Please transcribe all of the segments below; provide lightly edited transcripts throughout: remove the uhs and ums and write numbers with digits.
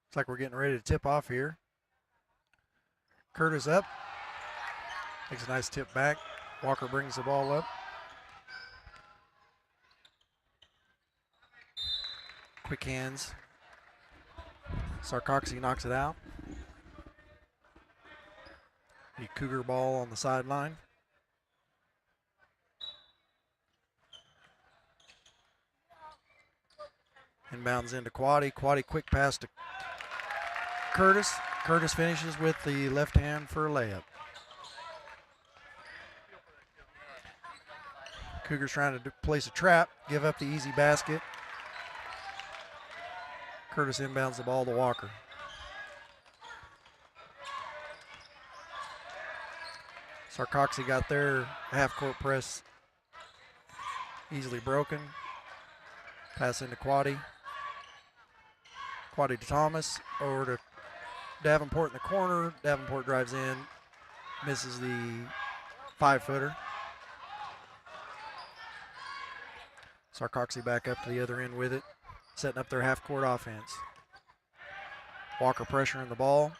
Looks like we're getting ready to tip off here. Curtis up. Makes a nice tip back. Walker brings the ball up. Quick hands. Sarcoxie knocks it out. The Cougar ball on the sideline. Inbounds into Quaddy. Quaddy quick pass to Curtis. Curtis finishes with the left hand for a layup. Cougars trying to place a trap, give up the easy basket. Curtis inbounds the ball to Walker. Sarcoxie got their half-court press easily broken. Pass into Quaddy. Quaddy to Thomas. Over to Davenport in the corner. Davenport drives in. Misses the 5-footer. Sarcoxie back up to the other end with it. Setting up their half-court offense. Walker pressuring the ball.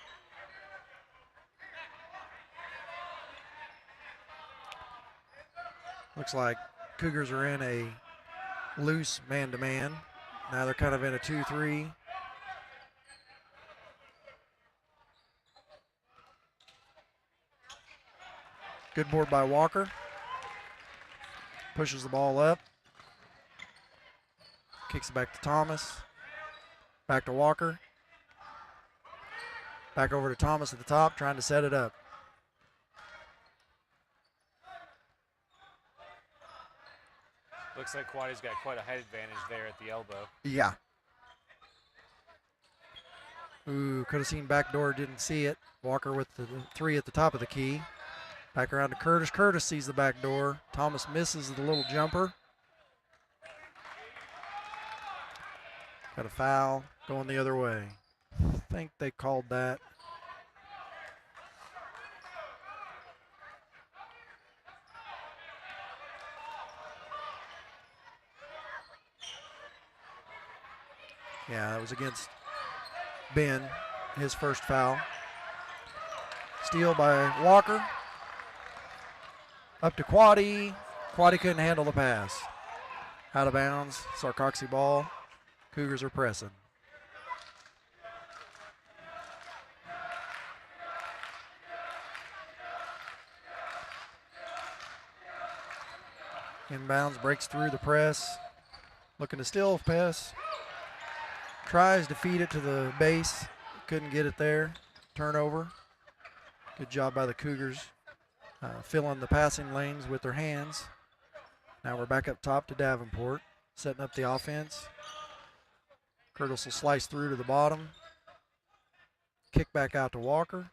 Looks like Cougars are in a loose man-to-man. Now they're kind of in a 2-3. Good board by Walker. Pushes the ball up. Kicks it back to Thomas. Back to Walker. Back over to Thomas at the top, trying to set it up. Looks like Quaddy's got quite a height advantage there at the elbow. Yeah. Ooh, could have seen backdoor, didn't see it. Walker with the 3 at the top of the key. Back around to Curtis. Curtis sees the back door. Thomas misses the little jumper. Got a foul going the other way. I think they called that. Yeah, that was against Ben, his first foul. Steal by Walker. Up to Quaddy. Quaddy couldn't handle the pass. Out of bounds. Sarcoxie ball. Cougars are pressing. Inbounds, breaks through the press. Looking to steal pass. Tries to feed it to the base. Couldn't get it there. Turnover. Good job by the Cougars. Filling the passing lanes with their hands. Now we're back up top to Davenport. Setting up the offense. Curtis will slice through to the bottom. Kick back out to Walker.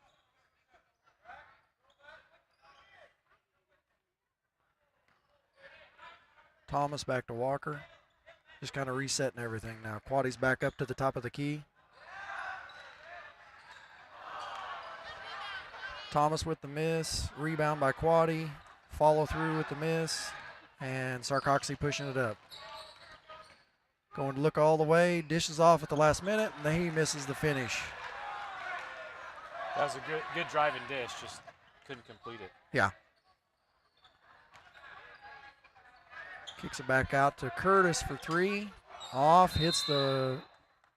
Thomas back to Walker. Just kind of resetting everything now. Quaddy's back up to the top of the key. Thomas with the miss. Rebound by Quaddy. Follow through with the miss. And Sarcoxie pushing it up. Going to look all the way. Dishes off at the last minute. And then he misses the finish. That was a good driving dish. Just couldn't complete it. Yeah. Kicks it back out to Curtis for 3. Off, hits the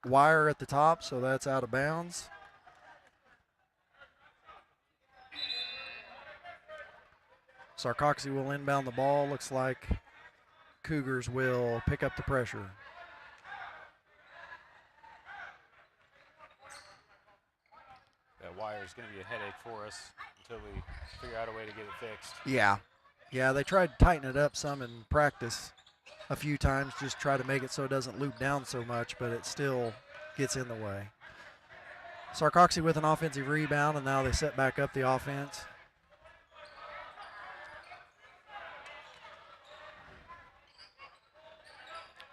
wire at the top, so that's out of bounds. Sarcoxie will inbound the ball. Looks like Cougars will pick up the pressure. That wire is going to be a headache for us until we figure out a way to get it fixed. Yeah. Yeah, they tried to tighten it up some in practice a few times, just try to make it so it doesn't loop down so much, but it still gets in the way. Sarcoxie with an offensive rebound, and now they set back up the offense.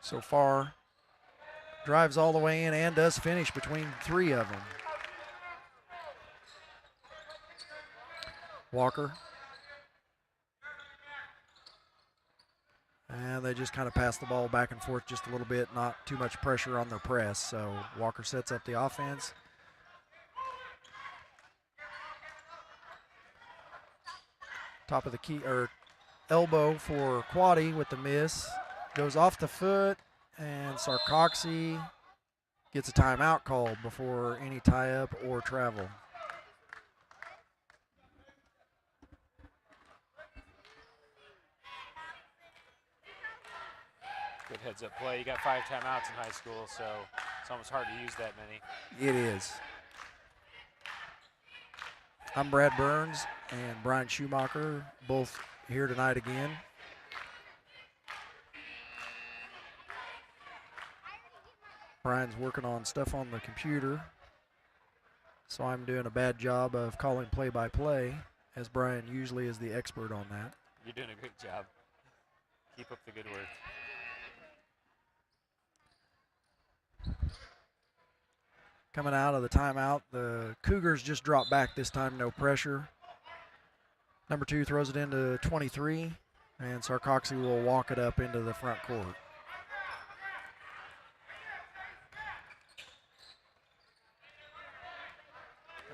So far, drives all the way in and does finish between 3 of them. Walker. And they just kind of pass the ball back and forth just a little bit, not too much pressure on their press. So Walker sets up the offense. Top of the key, or elbow for Quaddy with the miss. Goes off the foot, and Sarcoxie gets a timeout called before any tie-up or travel. Good heads-up play. You got 5 timeouts in high school, so it's almost hard to use that many. It is. I'm Brad Burns and Brian Schumacher, both here tonight again. Brian's working on stuff on the computer, so I'm doing a bad job of calling play-by-play, as Brian usually is the expert on that. You're doing a great job. Keep up the good work. Coming out of the timeout, the Cougars just dropped back this time, no pressure. Number 2 throws it into 23, and Sarcoxie will walk it up into the front court.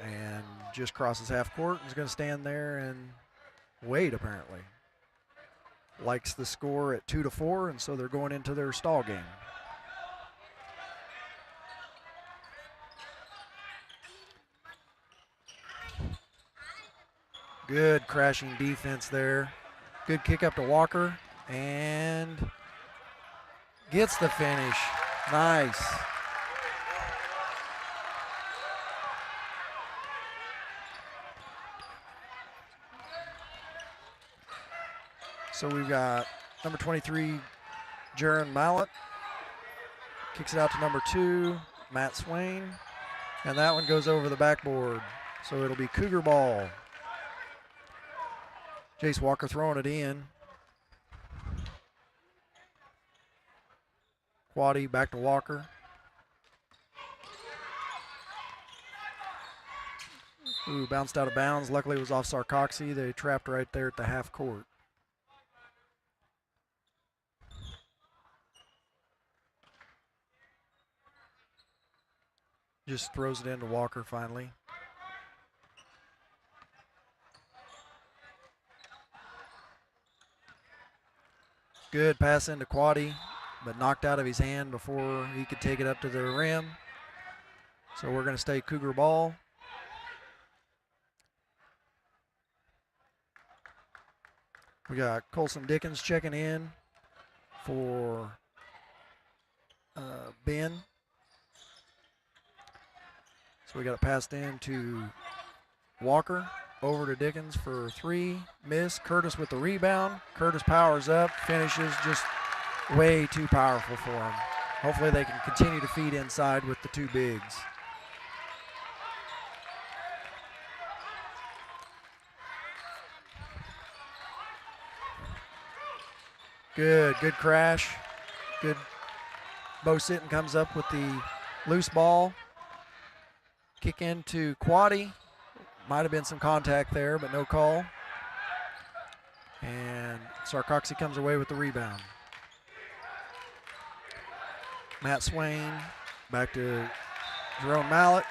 And just crosses half court and is going to stand there and wait, apparently. Likes the score at 2-4, and so they're going into their stall game. Good crashing defense there. Good kick up to Walker, and gets the finish. Nice. So we've got number 23, Jaron Mallett. Kicks it out to number 2, Matt Swain. And that one goes over the backboard. So it'll be Cougar ball. Jace Walker throwing it in. Quaddy back to Walker. Ooh, bounced out of bounds. Luckily it was off Sarcoxie. They trapped right there at the half court. Just throws it into Walker finally. Good pass into Quaddy, but knocked out of his hand before he could take it up to the rim. So we're going to stay Cougar ball. We got Colson Dickens checking in for Ben. So we got it passed in to Walker. Over to Dickens for 3, miss. Curtis with the rebound. Curtis powers up, finishes, just way too powerful for him. Hopefully they can continue to feed inside with the 2 bigs. Good crash. Good. Bo Sitton comes up with the loose ball. Kick into Quaddy. Might have been some contact there, but no call. And Sarcoxie comes away with the rebound. Matt Swain back to Jerome Mallett.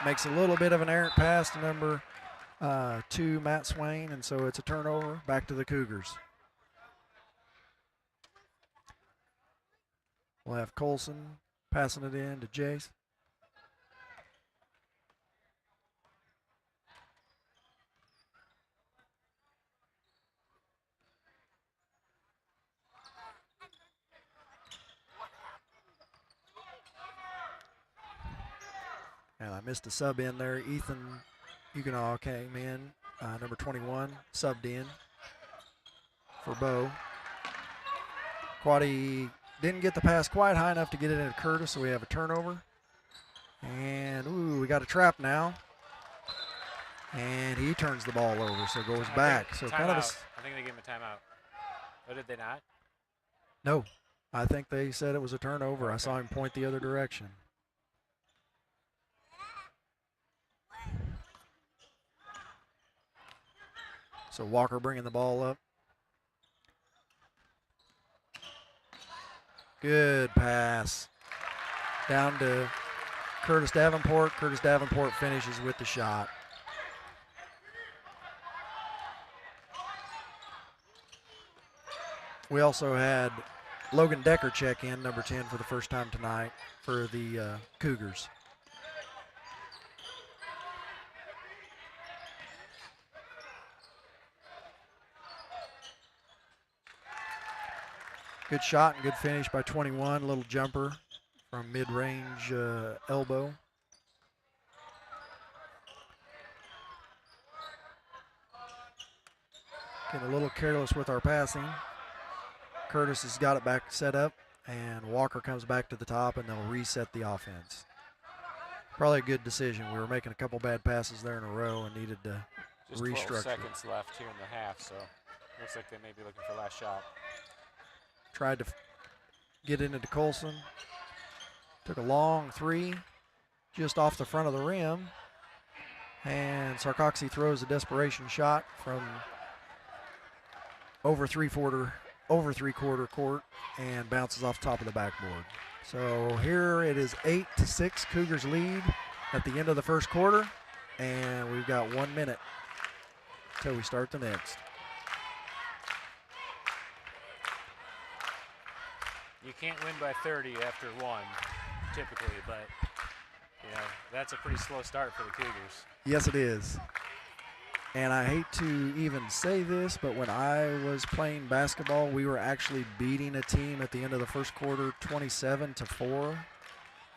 Makes a little bit of an errant pass to number 2, Matt Swain, and so it's a turnover back to the Cougars. We'll have Colson passing it in to Jace. And I missed a sub in there. Ethan Huguenot came in, number 21, subbed in for Bo. Quaddy didn't get the pass quite high enough to get it into Curtis, so we have a turnover. And, ooh, we got a trap now. And he turns the ball over, so it goes back. So kind of I think they gave him a timeout. Oh, did they not? No. I think they said it was a turnover. Okay. I saw him point the other direction. So Walker bringing the ball up. Good pass. Down to Curtis Davenport. Curtis Davenport finishes with the shot. We also had Logan Decker check in, number 10, for the first time tonight for the Cougars. Good shot and good finish by 21. Little jumper from mid-range elbow. Getting a little careless with our passing. Curtis has got it back set up, and Walker comes back to the top, and they'll reset the offense. Probably a good decision. We were making a couple bad passes there in a row and needed to restructure. Just 12 seconds left here in the half, so looks like they may be looking for last shot. Tried to get into Colson. Took a long three just off the front of the rim. And Sarcoxie throws a desperation shot from over three-quarter court and bounces off top of the backboard. So here it is 8-6, Cougars lead at the end of the first quarter, and we've got 1 minute till we start the next. You can't win by 30 after one, typically, but you know that's a pretty slow start for the Cougars. Yes, it is. And I hate to even say this, but when I was playing basketball, we were actually beating a team at the end of the first quarter 27-4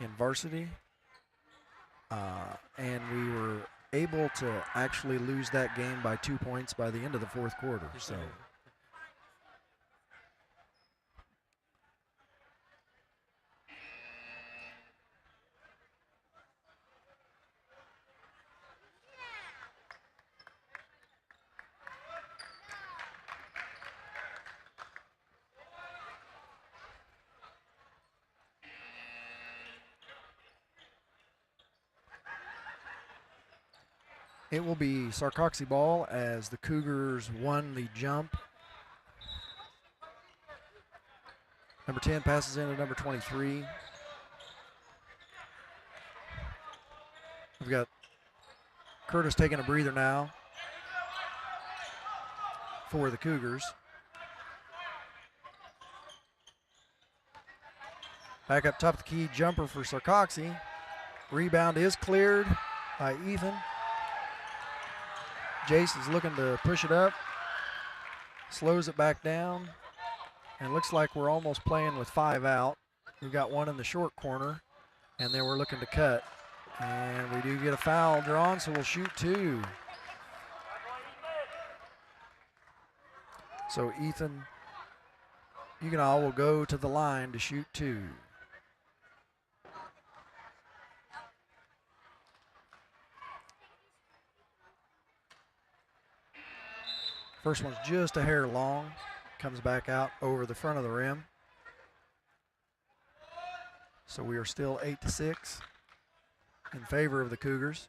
in varsity. And we were able to actually lose that game by 2 points by the end of the fourth quarter. So. It will be Sarcoxie ball as the Cougars won the jump. Number 10 passes in to number 23. We've got Curtis taking a breather now for the Cougars. Back up top of the key, jumper for Sarcoxie. Rebound is cleared by Ethan. Jace is looking to push it up, slows it back down, and looks like we're almost playing with 5 out. We've got one in the short corner, and then we're looking to cut. And we do get a foul drawn, so we'll shoot 2. So Ethan Huguenot will go to the line to shoot 2. First one's just a hair long, comes back out over the front of the rim. So we are still 8-6 in favor of the Cougars.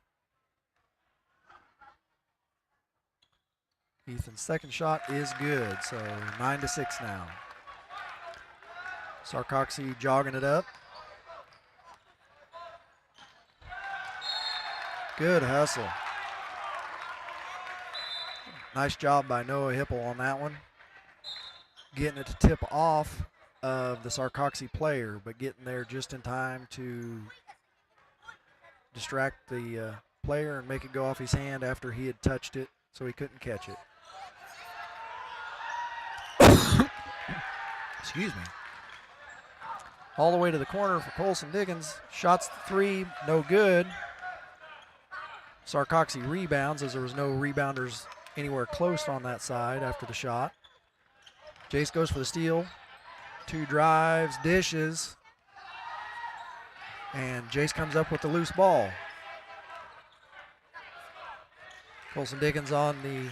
Ethan's second shot is good, so 9-6 now. Sarcoxie jogging it up. Good hustle. Nice job by Noah Hipple on that one. Getting it to tip off of the Sarcoxie player, but getting there just in time to distract the player and make it go off his hand after he had touched it, so he couldn't catch it. Excuse me. All the way to the corner for Colson Diggins. Shots the 3, no good. Sarcoxie rebounds as there was no rebounders anywhere close on that side after the shot. Jace goes for the steal. 2 drives, dishes. And Jace comes up with the loose ball. Colson Diggins on the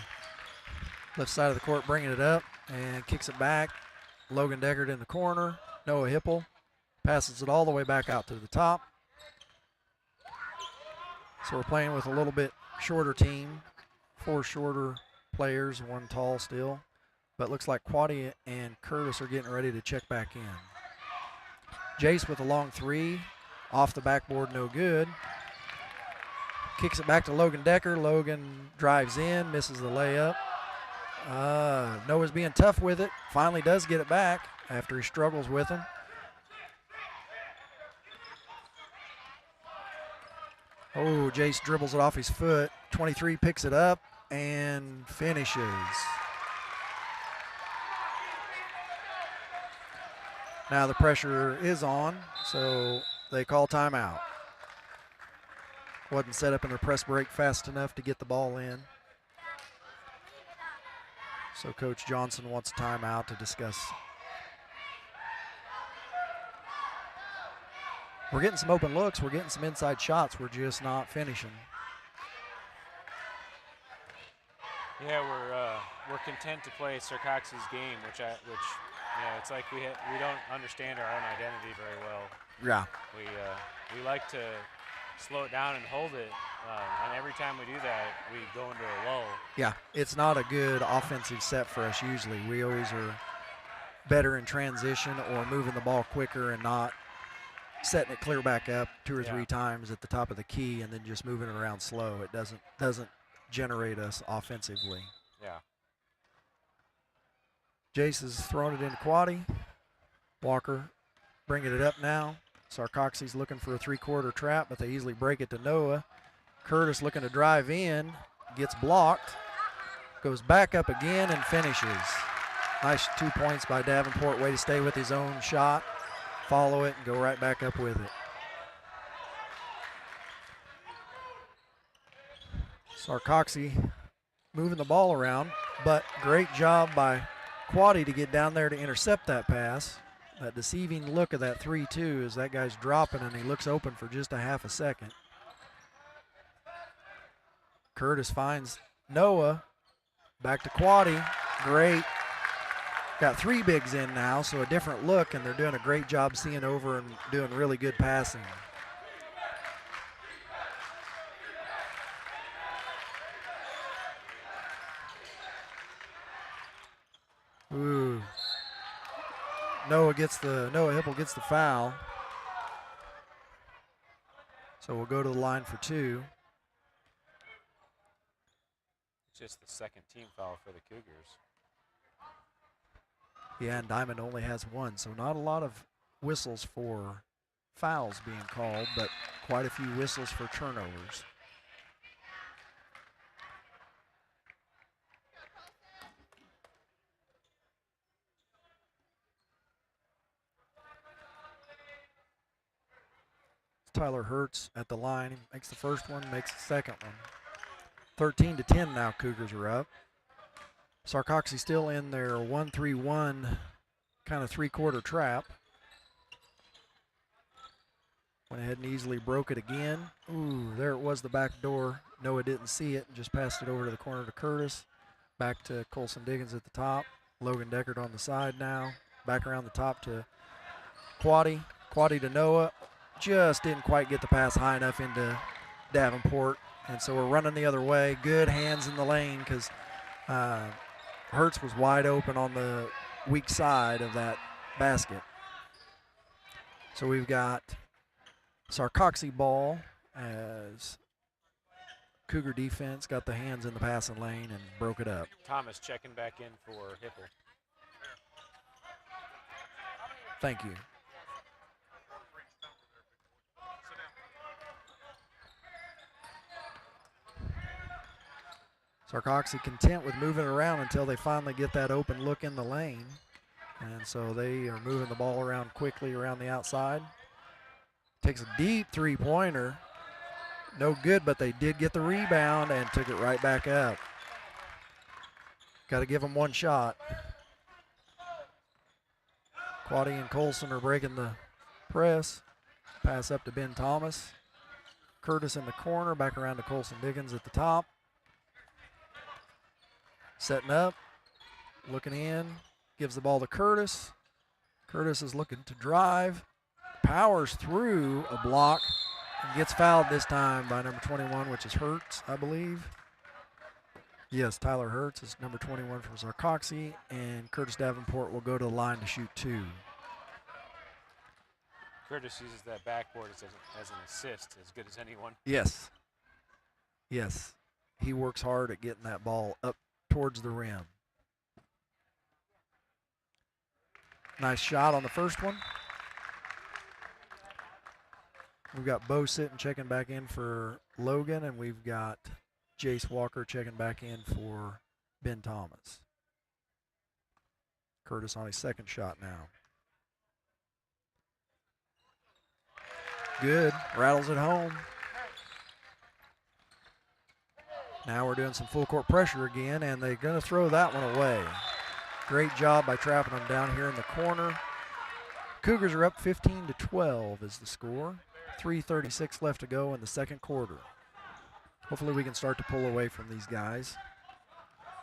left side of the court bringing it up and kicks it back. Logan Deckard in the corner. Noah Hipple passes it all the way back out to the top. So we're playing with a little bit shorter team. 4 shorter players, 1 tall still. But looks like Quaddy and Curtis are getting ready to check back in. Jace with a long three. Off the backboard, no good. Kicks it back to Logan Decker. Logan drives in, misses the layup. Noah's being tough with it. Finally does get it back after he struggles with him. Oh, Jace dribbles it off his foot. 23 picks it up and finishes. Now the pressure is on, so they call timeout. Wasn't set up in a press break fast enough to get the ball in. So Coach Johnson wants a timeout to discuss. We're getting some open looks. We're getting some inside shots. We're just not finishing. Yeah, we're content to play Sarcoxie's game, which it's like we don't understand our own identity very well. Yeah. We like to slow it down and hold it, and every time we do that, we go into a lull. Yeah, it's not a good offensive set for us usually. We always are better in transition or moving the ball quicker and not setting it clear back up 2 or 3 times at the top of the key and then just moving it around slow. It doesn't generate us offensively. Yeah. Jace has thrown it into Quaddy. Walker bringing it up now. Sarcoxie's looking for a 3-quarter trap, but they easily break it to Noah. Curtis looking to drive in, gets blocked, goes back up again and finishes. Nice 2 points by Davenport. Way to stay with his own shot, follow it, and go right back up with it. Sarcoxie moving the ball around, but great job by Quaddy to get down there to intercept that pass. That deceiving look of that 3-2 as that guy's dropping and he looks open for just a half a second. Curtis finds Noah. Back to Quaddy. Great. Got 3 bigs in now, so a different look, and they're doing a great job seeing over and doing really good passing. Ooh. Noah Hipple gets the foul. So we'll go to the line for 2. Just the second team foul for the Cougars. Yeah, and Diamond only has 1, so not a lot of whistles for fouls being called, but quite a few whistles for turnovers. Tyler Hertz at the line. He makes the first one, makes the second one. 13-10 now, Cougars are up. Sarcoxie still in their 1-3-1 kind of 3-quarter trap. Went ahead and easily broke it again. Ooh, there it was, the back door. Noah didn't see it and just passed it over to the corner to Curtis. Back to Colson Diggins at the top. Logan Deckard on the side now. Back around the top to Quaddy. Quaddy to Noah. Just didn't quite get the pass high enough into Davenport. And so we're running the other way. Good hands in the lane because Hertz was wide open on the weak side of that basket. So we've got Sarcoxie ball as Cougar defense got the hands in the passing lane and broke it up. Thomas checking back in for Hipple. Thank you. Sarcoxie content with moving around until they finally get that open look in the lane. And so they are moving the ball around quickly around the outside. Takes a deep 3-pointer. No good, but they did get the rebound and took it right back up. Got to give them 1 shot. Quaddy and Colson are breaking the press. Pass up to Ben Thomas. Curtis in the corner, back around to Colson Diggins at the top. Setting up, looking in, gives the ball to Curtis. Curtis is looking to drive, powers through a block, and gets fouled this time by number 21, which is Hertz, I believe. Yes, Tyler Hertz is number 21 from Sarcoxie, and Curtis Davenport will go to the line to shoot 2. Curtis uses that backboard as an assist as good as anyone. Yes. Yes. He works hard at getting that ball up towards the rim. Nice shot on the first one. We've got Bo sitting checking back in for Logan, and we've got Jace Walker checking back in for Ben Thomas. Curtis on his second shot now. Good, rattles it home. Now we're doing some full court pressure again, and they're gonna throw that one away. Great job by trapping them down here in the corner. Cougars are up 15-12 is the score. 3:36 left to go in the second quarter. Hopefully we can start to pull away from these guys.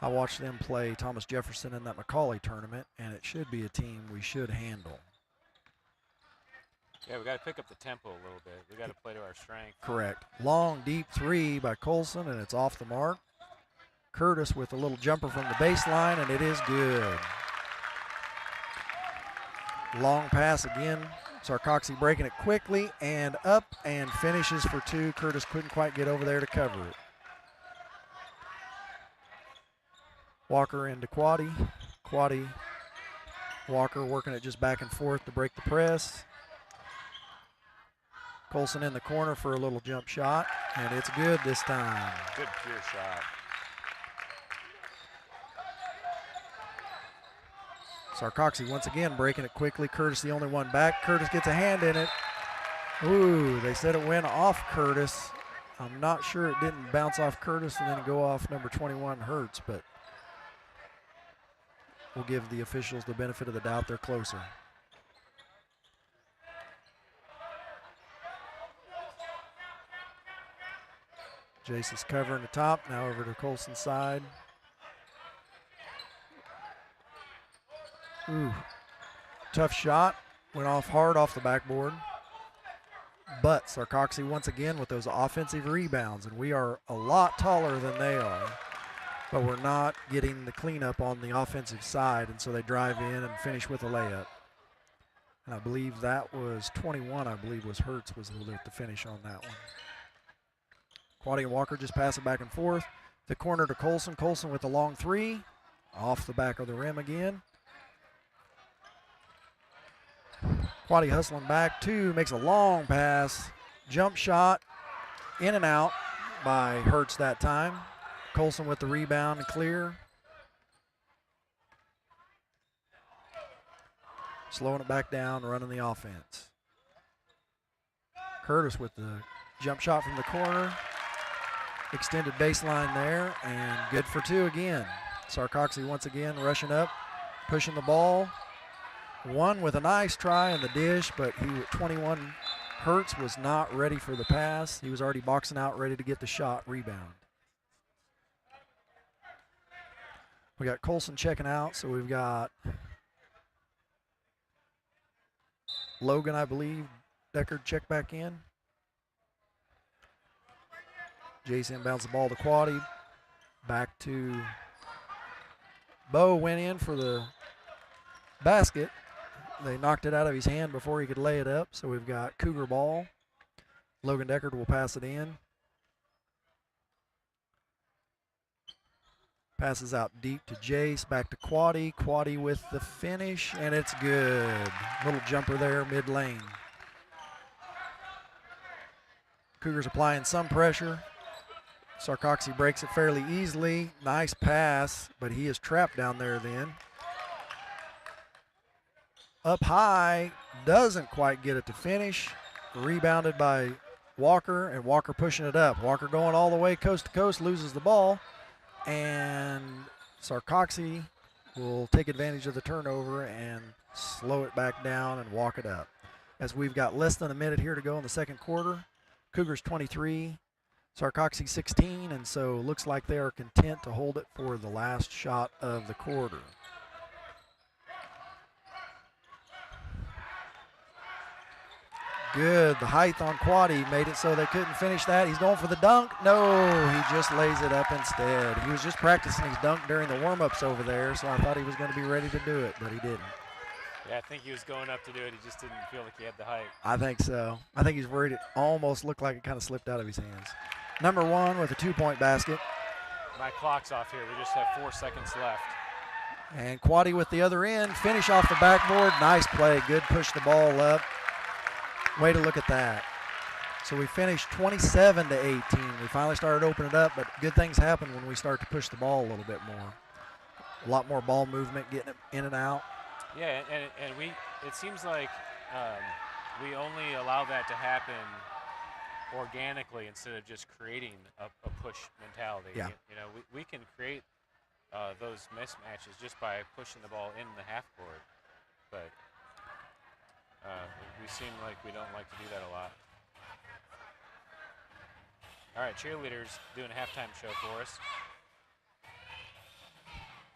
I watched them play Thomas Jefferson in that McCauley tournament, and it should be a team we should handle. Yeah, we got to pick up the tempo a little bit. We got to play to our strength. Correct. Long, deep three by Colson, and it's off the mark. Curtis with a little jumper from the baseline, and it is good. Long pass again. Sarcoxie breaking it quickly and up and finishes for two. Curtis couldn't quite get over there to cover it. Walker into Quaddy. Quaddy, Walker working it just back and forth to break the press. Colson in the corner for a little jump shot, and it's good this time. Good pure shot. Sarcoxie once again breaking it quickly. Curtis the only one back. Curtis gets a hand in it. Ooh, they said it went off Curtis. I'm not sure it didn't bounce off Curtis and then go off number 21 Hertz, but we'll give the officials the benefit of the doubt. They're closer. Jace is covering the top. Now over to Colson's side. Ooh, tough shot. Went off hard off the backboard. But Sarcoxie once again with those offensive rebounds, and we are a lot taller than they are. But we're not getting the cleanup on the offensive side, and so they drive in and finish with a layup. And I believe that was 21, I believe was Hertz was the finish on that one. Quaddy and Walker just pass it back and forth. The corner to Colson. Colson with the long three. Off the back of the rim again. Quaddy hustling back, two, makes a long pass. Jump shot, in and out by Hertz that time. Colson with the rebound and clear. Slowing it back down, running the offense. Curtis with the jump shot from the corner. Extended baseline there, and good for two again. Sarcoxie once again rushing up, pushing the ball. One with a nice try in the dish, but 21 Hertz was not ready for the pass. He was already boxing out, ready to get the shot, rebound. We got Colson checking out, so we've got Logan, I believe. Deckard check back in. Jason inbounds the ball to Quaddy. Back to Bo, went in for the basket. They knocked it out of his hand before he could lay it up, so we've got Cougar ball. Logan Deckard will pass it in. Passes out deep to Jace, back to Quaddy. Quaddy with the finish, and it's good. Little jumper there, mid-lane. Cougars applying some pressure. Sarcoxie breaks it fairly easily. Nice pass, but he is trapped down there then. Up high, doesn't quite get it to finish. Rebounded by Walker, and Walker pushing it up. Walker going all the way coast to coast, loses the ball. And Sarcoxie will take advantage of the turnover and slow it back down and walk it up. As we've got less than a minute here to go in the second quarter. Cougars 23, Sarcoxie 16, and so looks like they are content to hold it for the last shot of the quarter. Good, the height on Quaddy made it so they couldn't finish that. He's going for the dunk. No, he just lays it up instead. He was just practicing his dunk during the warm-ups over there, so I thought he was going to be ready to do it, but he didn't. Yeah, I think he was going up to do it. He just didn't feel like he had the height. I think so. I think he's worried it almost looked like it kind of slipped out of his hands. Number 1 with a 2-point basket. My clock's off here. We just have 4 seconds left. And Quaddy with the other end. Finish off the backboard. Nice play. Good push the ball up. Way to look at that. So we finished 27-18. We finally started opening it up, but good things happen when we start to push the ball a little bit more. A lot more ball movement, getting it in and out. Yeah, and it seems like we only allow that to happen organically instead of just creating a push mentality. Yeah. You know, we can create those mismatches just by pushing the ball in the half court, but we seem like we don't like to do that a lot. All right, cheerleaders doing a halftime show for us.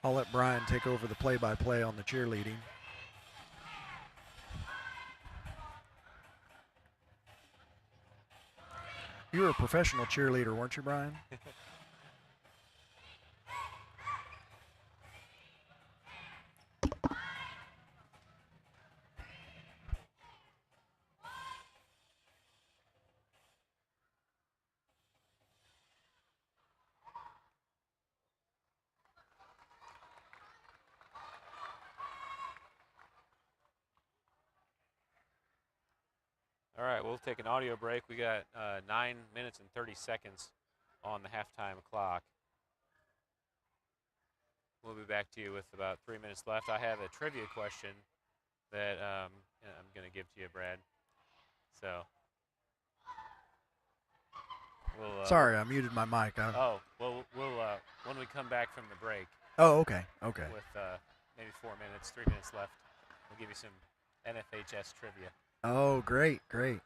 I'll let Brian take over the play-by-play on the cheerleading. You were a professional cheerleader, weren't you, Brian? All right, we'll take an audio break. We got 9 minutes and 30 seconds on the halftime clock. We'll be back to you with about 3 minutes left. I have a trivia question that I'm going to give to you, Brad. So, Sorry, I muted my mic. We'll when we come back from the break. Oh, okay. With maybe 4 minutes, 3 minutes left, we'll give you some NFHS trivia. Oh, great. All right.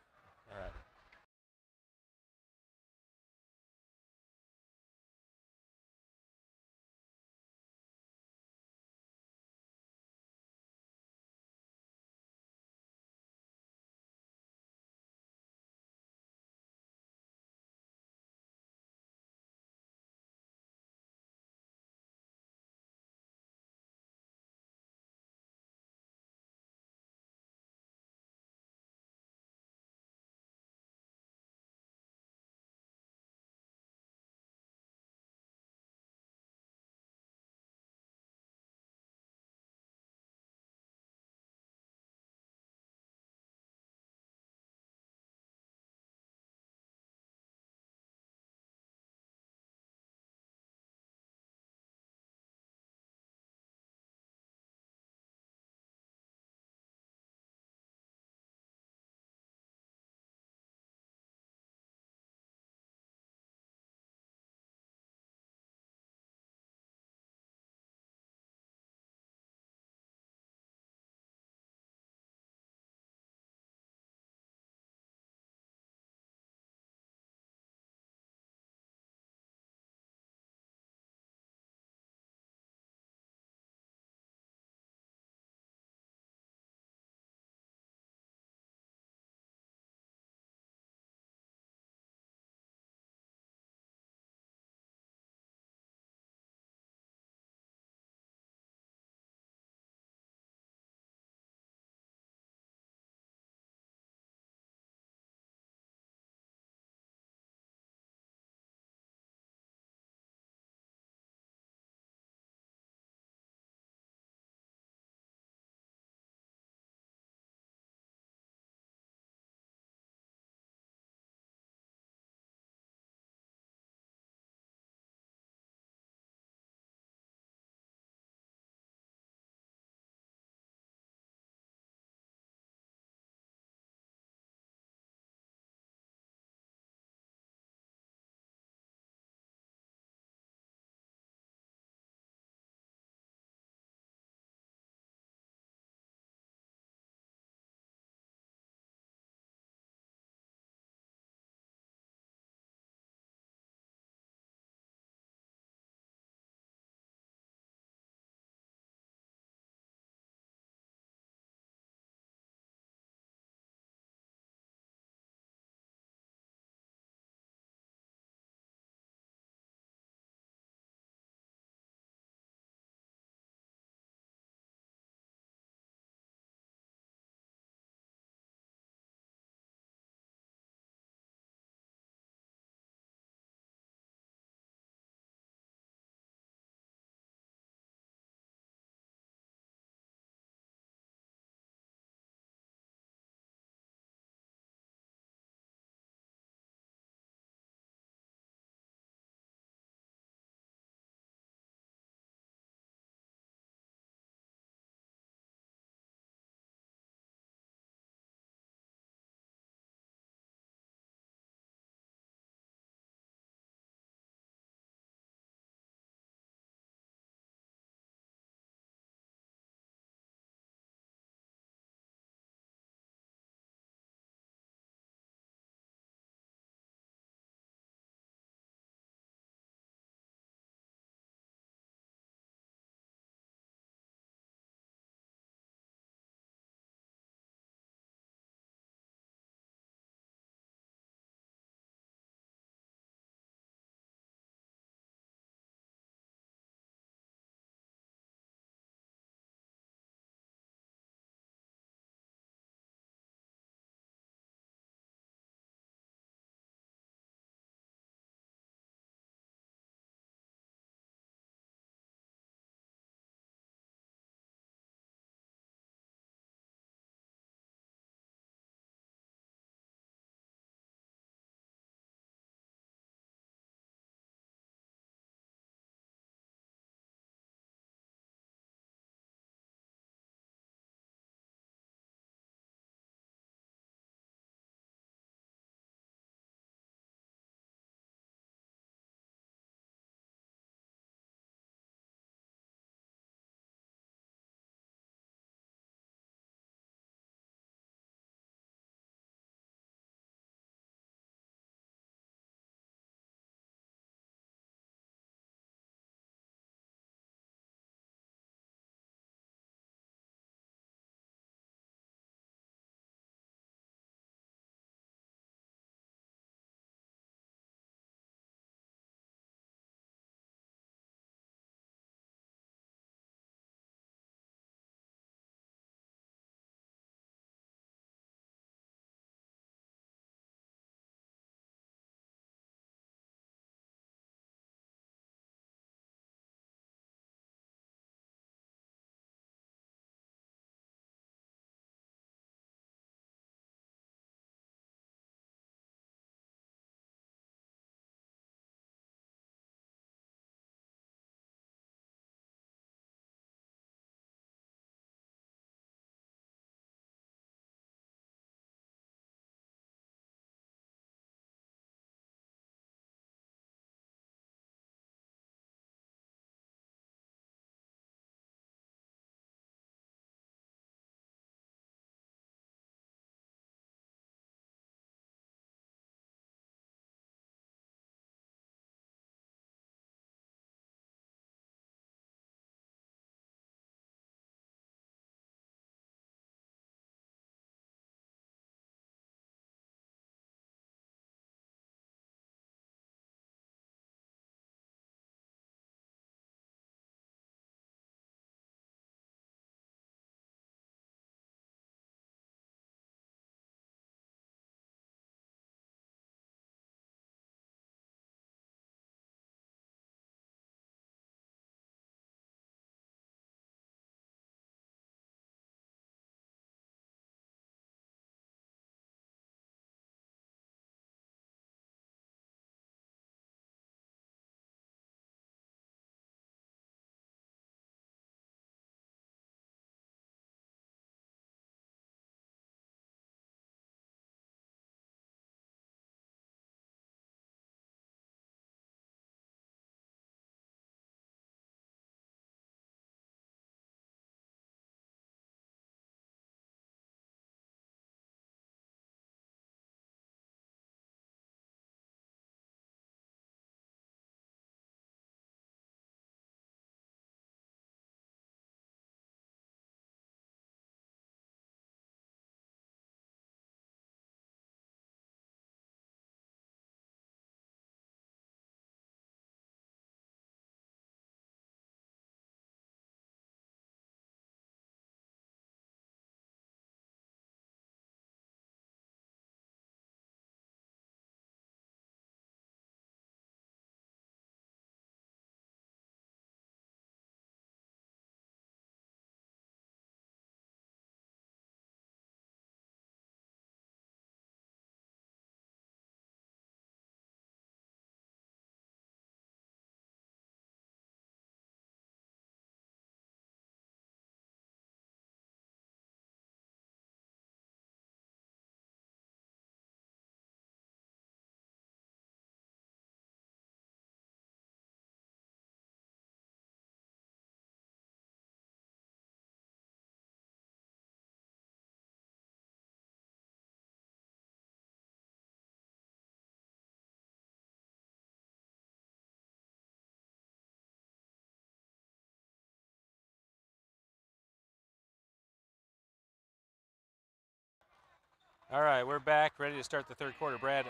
All right, we're back, ready to start the third quarter. Brad,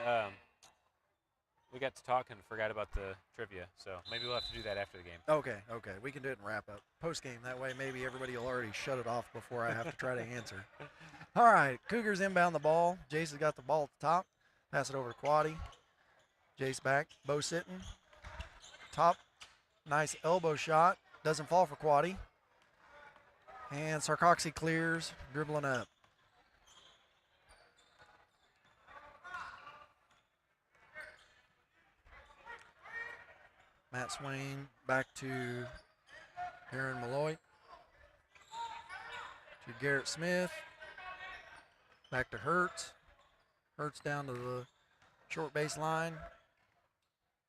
we got to talk and forgot about the trivia, so maybe we'll have to do that after the game. Okay. We can do it in wrap up. Post game, that way maybe everybody will already shut it off before I have to try to answer. All right, Cougars inbound the ball. Jace has got the ball at the top. Pass it over to Quaddy. Jace back. Bo sitting. Top. Nice elbow shot. Doesn't fall for Quaddy. And Sarcoxie clears, dribbling up. Matt Swain back to Aaron Malloy. To Garrett Smith. Back to Hertz. Hertz down to the short baseline.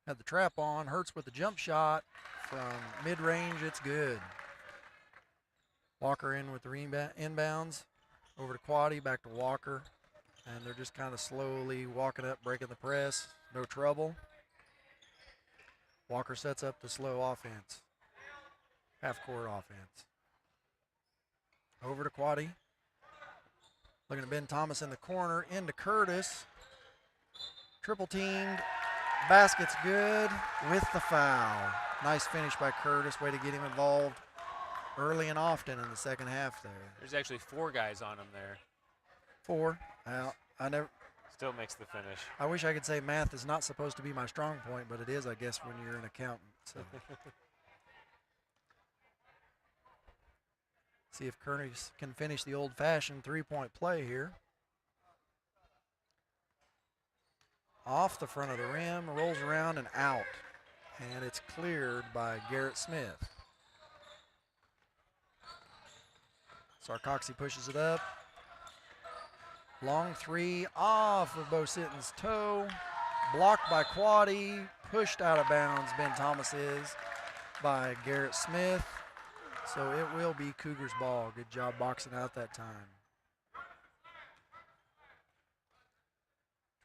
Had the trap on. Hertz with the jump shot from mid-range. It's good. Walker in with the inbounds. Over to Quaddy, back to Walker. And they're just kind of slowly walking up, breaking the press. No trouble. Walker sets up the slow offense. Half-court offense. Over to Quaddy. Looking at Ben Thomas in the corner. Into Curtis. Triple teamed. Basket's good with the foul. Nice finish by Curtis. Way to get him involved early and often in the second half there. There's actually 4 guys on him there. 4. Well, I never. Still makes the finish. I wish I could say math is not supposed to be my strong point, but it is, I guess, when you're an accountant. So. See if Curtis can finish the old-fashioned three-point play here. Off the front of the rim, rolls around and out. And it's cleared by Garrett Smith. Sarcoxie pushes it up. Long three off of Bo Sitton's toe. Blocked by Quaddy. Pushed out of bounds, Ben Thomas is, by Garrett Smith. So it will be Cougars ball. Good job boxing out that time.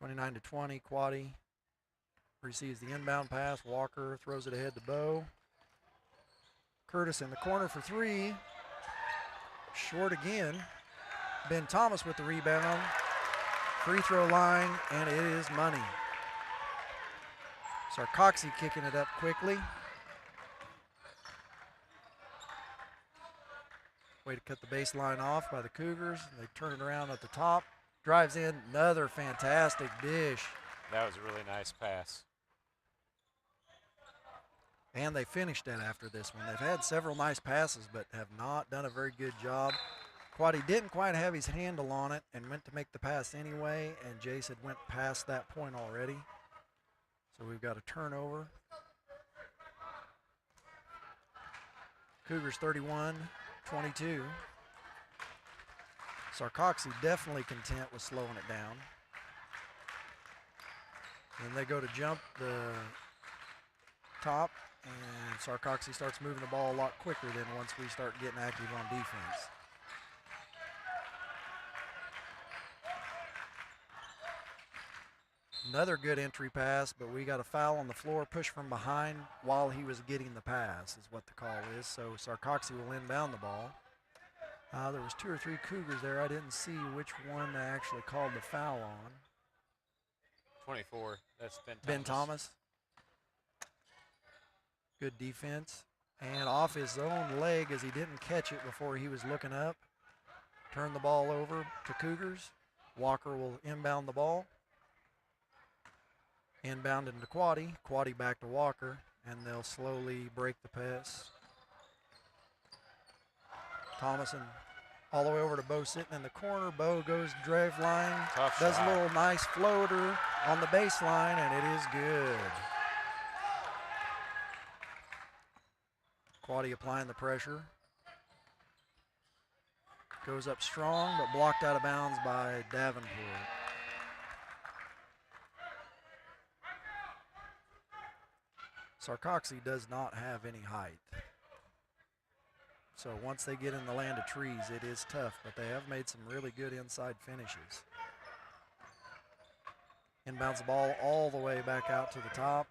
29-20, Quaddy receives the inbound pass. Walker throws it ahead to Bo. Curtis in the corner for 3. Short again. Ben Thomas with the rebound. Free throw line, and it is money. Sarcoxie kicking it up quickly. Way to cut the baseline off by the Cougars. They turn it around at the top. Drives in, another fantastic dish. That was a really nice pass. And they finished that after this one. They've had several nice passes, but have not done a very good job. Quaddy didn't quite have his handle on it and went to make the pass anyway, and Jace had went past that point already. So we've got a turnover. Cougars 31-22. Sarcoxie definitely content with slowing it down. Then they go to jump the top, and Sarcoxie starts moving the ball a lot quicker than once we start getting active on defense. Another good entry pass, but we got a foul on the floor, push from behind while he was getting the pass is what the call is. So Sarcoxie will inbound the ball. There was 2 or 3 Cougars there. I didn't see which one they actually called the foul on. 24, that's Ben Thomas. Ben Thomas. Good defense. And off his own leg as he didn't catch it before he was looking up. Turn the ball over to Cougars. Walker will inbound the ball. Inbound into Quaddy. Quaddy back to Walker, and they'll slowly break the pass. Thomason all the way over to Bo sitting in the corner. Bo goes drive line, Tough does shot. a little nice floater on the baseline, and it is good. Quaddy applying the pressure. Goes up strong, but blocked out of bounds by Davenport. Sarcoxie does not have any height. So once they get in the land of trees, it is tough, but they have made some really good inside finishes. Inbounds the ball all the way back out to the top.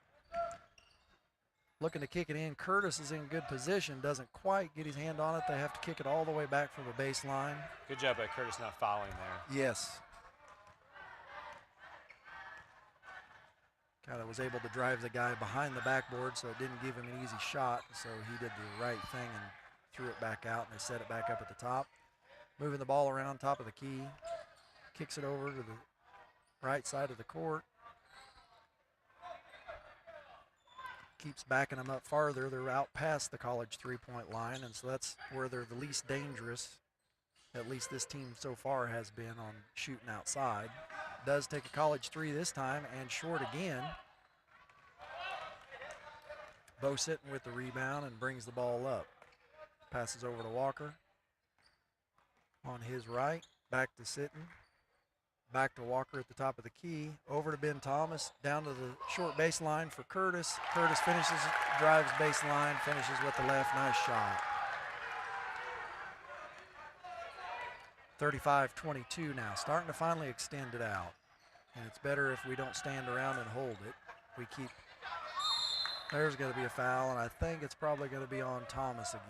Looking to kick it in. Curtis is in good position, doesn't quite get his hand on it. They have to kick it all the way back from the baseline. Good job by Curtis not fouling there. Yes. Kind of was able to drive the guy behind the backboard, so it didn't give him an easy shot. So he did the right thing and threw it back out, and they set it back up at the top. Moving the ball around top of the key. Kicks it over to the right side of the court. Keeps backing them up farther. They're out past the college three-point line, and so that's where they're the least dangerous. At least this team so far has been on shooting outside. Does take a college three this time, and short again. Bo sitting with the rebound and brings the ball up. Passes over to Walker. On his right, back to Sitton. Back to Walker at the top of the key. Over to Ben Thomas, down to the short baseline for Curtis. Curtis finishes, drives baseline, finishes with the left. Nice shot. 35-22 now, starting to finally extend it out. And it's better if we don't stand around and hold it. We keep, there's going to be a foul, and I think it's probably going to be on Thomas again.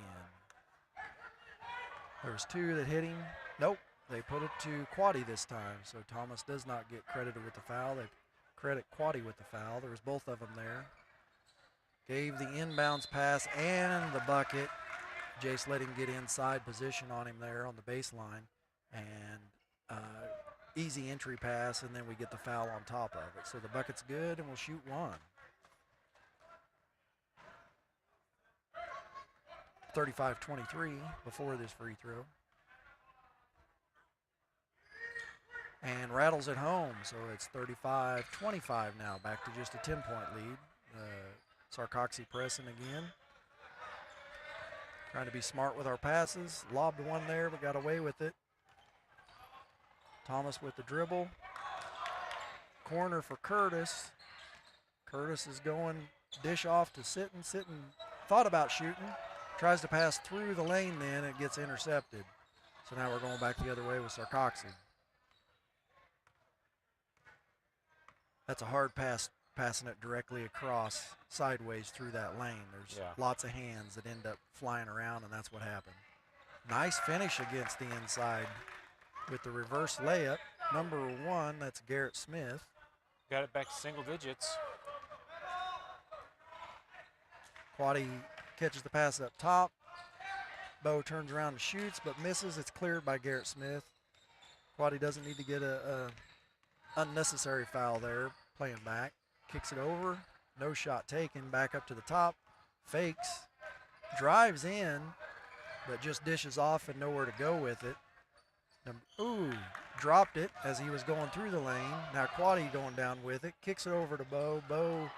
There was two that hit him. Nope, they put it to Quaddy this time, so Thomas does not get credited with the foul. They credit Quaddy with the foul. There was both of them there. Gave the inbounds pass and the bucket. Jace let him get inside position on him there on the baseline, and easy entry pass, and then we get the foul on top of it. So the bucket's good, and we'll shoot one. 35-23 before this free throw. And rattles at home, so it's 35-25 now, back to just a 10-point lead. Sarcoxie pressing again. Trying to be smart with our passes. Lobbed one there, but got away with it. Thomas with the dribble. Corner for Curtis. Curtis is going dish off to Sitton. Sitton thought about shooting. Tries to pass through the lane then, it gets intercepted. So now we're going back the other way with Sarcoxie. That's a hard pass, passing it directly across sideways through that lane. There's lots of hands that end up flying around, and that's what happened. Nice finish against the inside with the reverse layup. Number one, that's Garrett Smith. Got it back to single digits. Quaddy catches the pass up top. Bo turns around and shoots, but misses. It's cleared by Garrett Smith. Quaddy doesn't need to get a unnecessary foul there. Playing back, kicks it over. No shot taken. Back up to the top. Fakes. Drives in, but just dishes off and nowhere to go with it. Ooh, dropped it as he was going through the lane. Now Quaddy going down with it. Kicks it over to Bo. Bo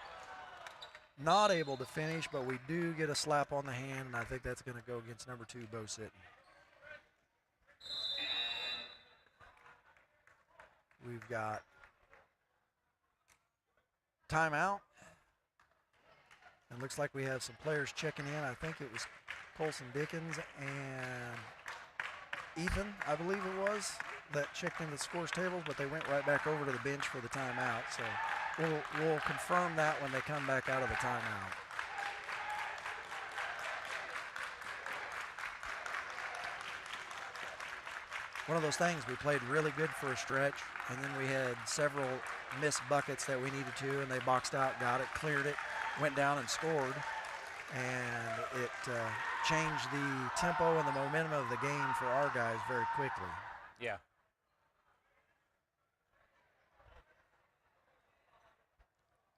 not able to finish, but we do get a slap on the hand, and I think that's going to go against number two, Bo Sitton. We've got timeout. And looks like we have some players checking in. I think it was Colson Dickens and Ethan, I believe it was, that checked in the scores tables, but they went right back over to the bench for the timeout. So we'll confirm that when they come back out of the timeout. One of those things, we played really good for a stretch, and then we had several missed buckets that we needed to, and they boxed out, got it, cleared it, went down and scored, and it changed the tempo and the momentum of the game for our guys very quickly. Yeah.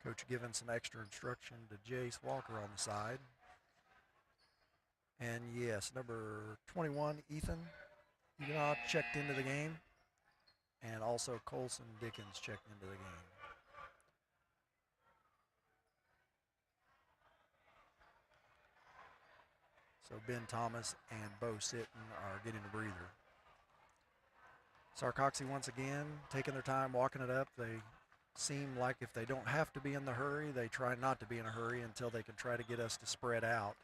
Coach giving some extra instruction to Jace Walker on the side. And yes, number 21, Ethan Huguenot checked into the game. And also Colson Dickens checked into the game. So Ben Thomas and Bo Sitton are getting a breather. Sarcoxie once again taking their time, walking it up. They seem like if they don't have to be in the hurry, they try not to be in a hurry until they can try to get us to spread out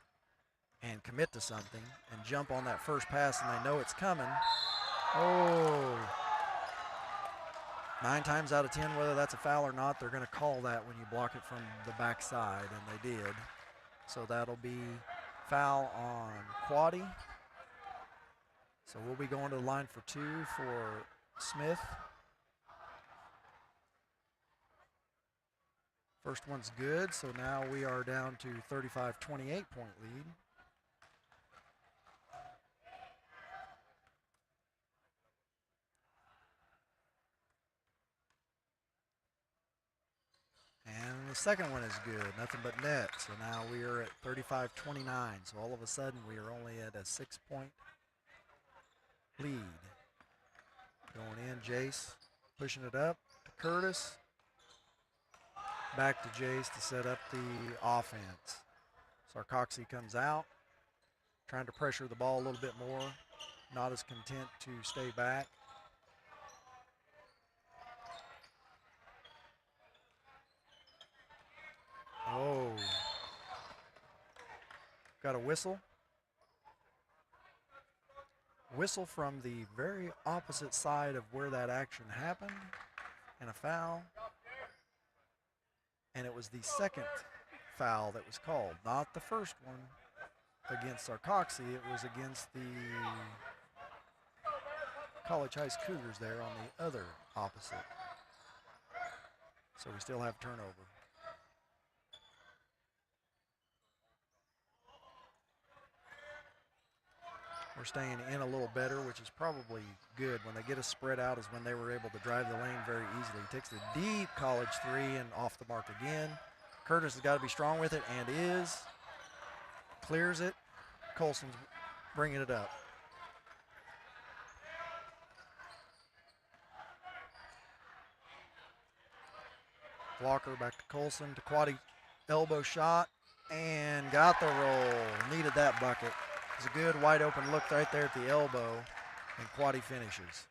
and commit to something and jump on that first pass, and they know it's coming. Oh. 9 times out of 10, whether that's a foul or not, they're going to call that when you block it from the backside, and they did. So that'll be foul on Quaddy. So we'll be going to the line for 2 for Smith. First one's good, so now we are down to 35-28 point lead. And the second one is good, nothing but net. So now we are at 35-29. So all of a sudden we are only at a 6-point lead. Going in, Jace pushing it up to Curtis. Back to Jace to set up the offense. Sarcoxie comes out, trying to pressure the ball a little bit more. Not as content to stay back. Oh. Got a whistle. Whistle from the very opposite side of where that action happened, and a foul. And it was the second foul that was called, not the first one against Sarcoxie. It was against the College Heights Cougars there on the other opposite. So we still have turnover. We're staying in a little better, which is probably good. When they get us spread out is when they were able to drive the lane very easily. Takes the deep college three and off the mark again. Curtis has got to be strong with it and is. Clears it. Colson's bringing it up. Walker back to Colson. To Quaddy, elbow shot and got the roll. Needed that bucket. It's a good wide open look right there at the elbow, and Quaddy finishes.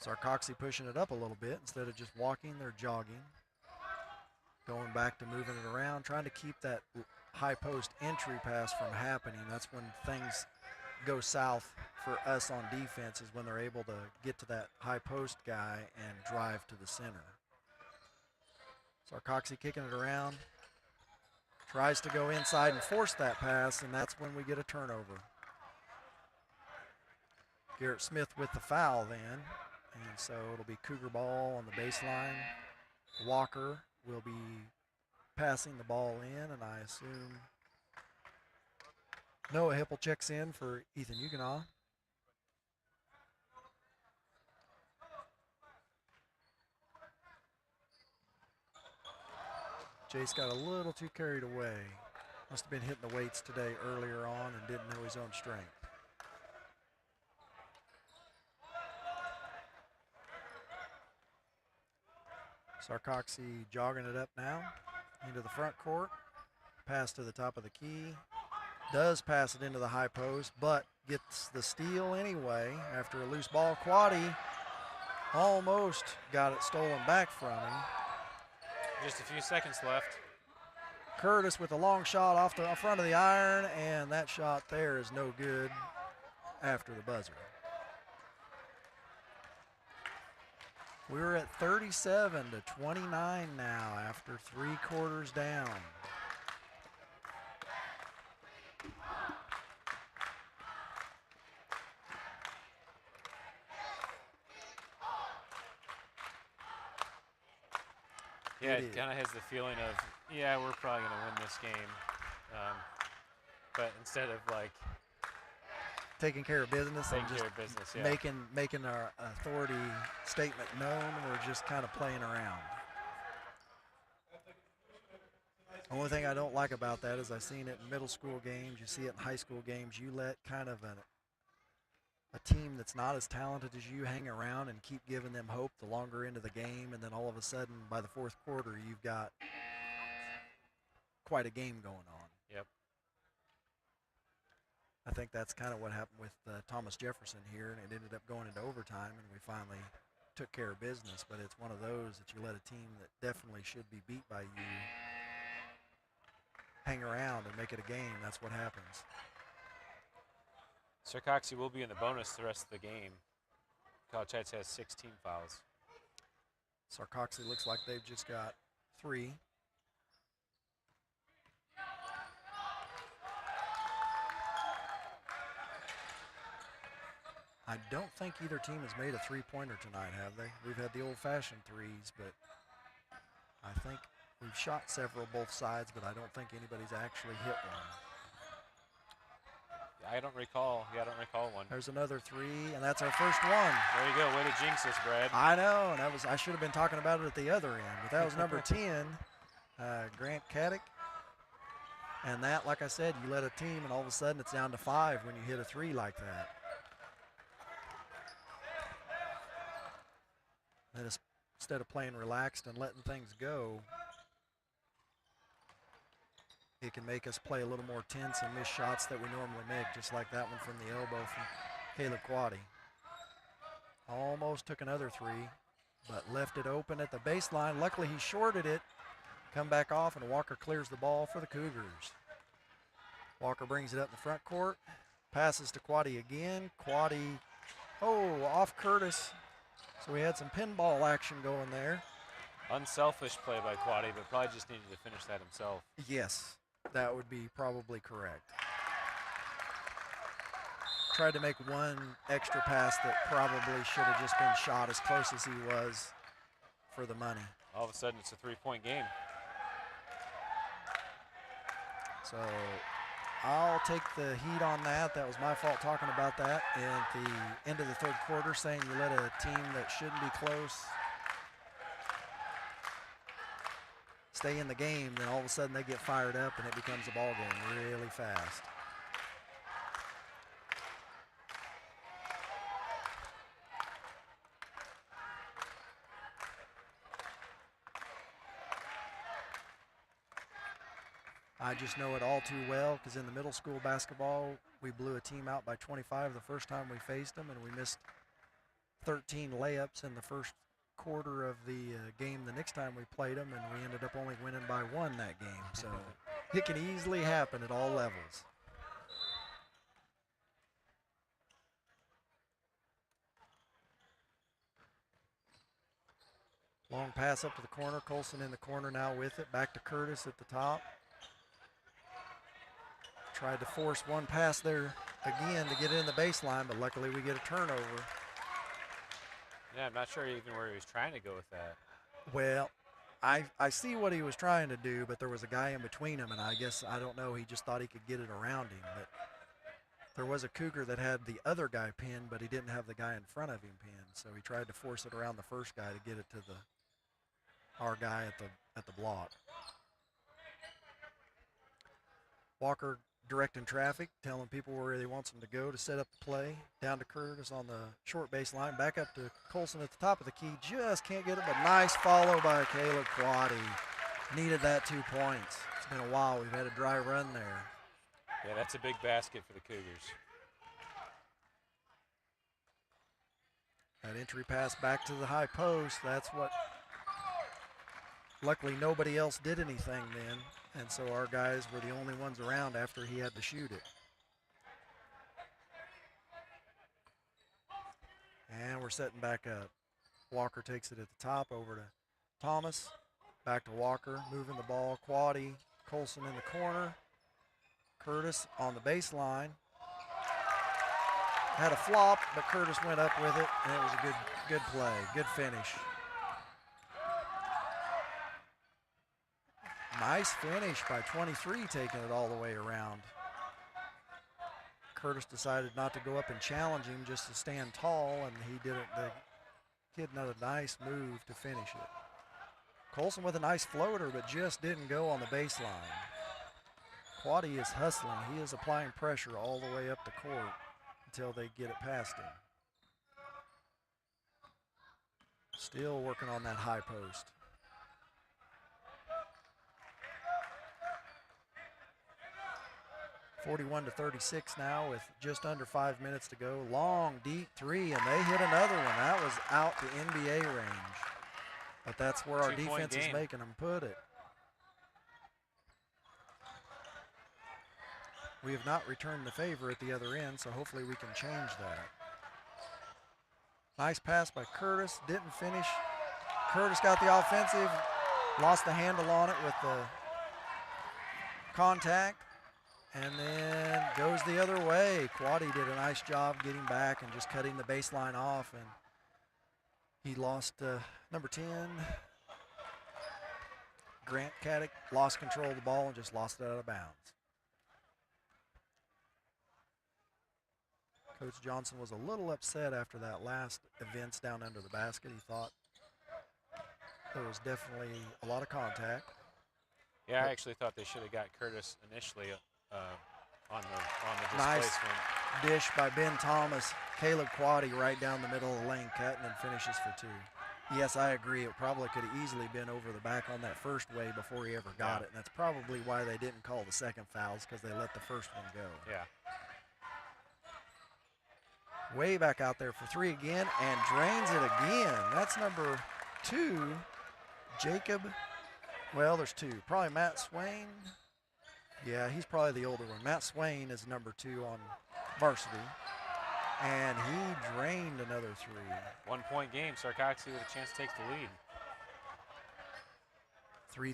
Sarcoxie pushing it up a little bit. Instead of just walking, they're jogging. Going back to moving it around, trying to keep that high post entry pass from happening. That's when things go south for us on defense, is when they're able to get to that high post guy and drive to the center. Sarcoxie kicking it around. Tries to go inside and force that pass, and that's when we get a turnover. Garrett Smith with the foul then, and so it'll be Cougar ball on the baseline. Walker will be passing the ball in, and I assume Noah Hipple checks in for Ethan Huguenot. Jace got a little too carried away. Must have been hitting the weights today earlier on and didn't know his own strength. Sarcoxie jogging it up now into the front court. Pass to the top of the key. Does pass it into the high post, but gets the steal anyway after a loose ball. Quaddy almost got it stolen back from him. Just a few seconds left. Curtis with a long shot off the front of the iron, and that shot there is no good after the buzzer. We're at 37-29 now after 3 quarters down. Yeah, it kind of has the feeling of, yeah, we're probably going to win this game. But instead of like taking care of business and just yeah. making our authority statement known, we're just kind of playing around. The only thing I don't like about that is I've seen it in middle school games, you see it in high school games. You let kind of a team that's not as talented as you hang around and keep giving them hope the longer into the game, and then all of a sudden by the 4th quarter you've got quite a game going on. Yep. I think that's kind of what happened with Thomas Jefferson here, and it ended up going into overtime, and we finally took care of business. But it's one of those that you let a team that definitely should be beat by you hang around and make it a game. That's what happens. Sarcoxie will be in the bonus the rest of the game. College Heights has 16 fouls. Sarcoxie looks like they've just got 3. I don't think either team has made a 3-pointer tonight, have they? We've had the old-fashioned threes, but I think we've shot several both sides, but I don't think anybody's actually hit one. I don't recall. Yeah, I don't recall one. There's another 3, and that's our first one. There you go. Way to jinx us, Brad. I know, and I should have been talking about it at the other end, but that was number 10, Grant Caddick. And that, like I said, you let a team, and all of a sudden it's down to 5 when you hit a 3 like that. And instead of playing relaxed and letting things go, it can make us play a little more tense and miss shots that we normally make, just like that one from the elbow from Caleb Quaddy. Almost took another 3, but left it open at the baseline. Luckily, he shorted it. Come back off, and Walker clears the ball for the Cougars. Walker brings it up in the front court. Passes to Quaddy again. Quaddy, off Curtis. So we had some pinball action going there. Unselfish play by Quaddy, but probably just needed to finish that himself. Yes, that would be probably correct. Tried to make one extra pass that probably should have just been shot as close as he was for the money. All of a sudden, it's a 3-point game. So I'll take the heat on that. That was my fault talking about that at the end of the third quarter, saying you let a team that shouldn't be close stay in the game, then all of a sudden they get fired up and it becomes a ball game really fast. I just know it all too well because in the middle school basketball, we blew a team out by 25 the first time we faced them, and we missed 13 layups in the first quarter of the game the next time we played them, and we ended up only winning by 1 that game. So it can easily happen at all levels. Long pass up to the corner. Colson in the corner now with it. Back to Curtis at the top. Tried to force one pass there again to get it in the baseline, but luckily we get a turnover. Yeah, I'm not sure even where he was trying to go with that. Well, I see what he was trying to do, but there was a guy in between him, and I guess, I don't know, he just thought he could get it around him. But there was a Cougar that had the other guy pinned, but he didn't have the guy in front of him pinned, so he tried to force it around the first guy to get it to our guy at the block. Walker directing traffic, telling people where he wants them to go to set up the play. Down to Curtis on the short baseline, back up to Colson at the top of the key. Just can't get it, but nice follow by Caleb Quaddy. Needed that 2 points. It's been a while. We've had a dry run there. Yeah, that's a big basket for the Cougars. That entry pass back to the high post, that's what, luckily nobody else did anything then. And so our guys were the only ones around after he had to shoot it. And we're setting back up. Walker takes it at the top over to Thomas. Back to Walker, moving the ball. Quaddy, Colson in the corner. Curtis on the baseline. Had a flop, but Curtis went up with it, and it was a good play, good finish. Nice finish by 23, taking it all the way around. Curtis decided not to go up and challenge him, just to stand tall, and he did it. The kid had a nice move to finish it. Colson with a nice floater, but just didn't go on the baseline. Quaddy is hustling. He is applying pressure all the way up the court until they get it past him. Still working on that high post. (41-36) now with just under 5 minutes to go. Long, deep 3, and they hit another one. That was out to NBA range. But that's where our defense is making them put it. We have not returned the favor at the other end, so hopefully we can change that. Nice pass by Curtis, didn't finish. Curtis got the offensive, lost the handle on it with the contact, and then goes the other way. Quaddy did a nice job getting back and just cutting the baseline off, and he lost number 10. Grant Caddick lost control of the ball and just lost it out of bounds. Coach Johnson was a little upset after that last events down under the basket. He thought there was definitely a lot of contact. Yeah, I actually thought they should have got Curtis initially on the Nice displacement. dish by Ben Thomas. Caleb Quaddy right down the middle of the lane, cutting and finishes for 2. Yes, I agree. It probably could have easily been over the back on that first way before he ever got it. And that's probably why they didn't call the second fouls, because they let the first one go. Yeah. Way back out there for 3 again and drains it again. That's number 2, Jacob. Well, there's 2. Probably Matt Swain. Yeah, he's probably the older one. Matt Swain is number 2 on varsity. And he drained another 3. 1-point game. Sarcoxie with a chance to take the lead.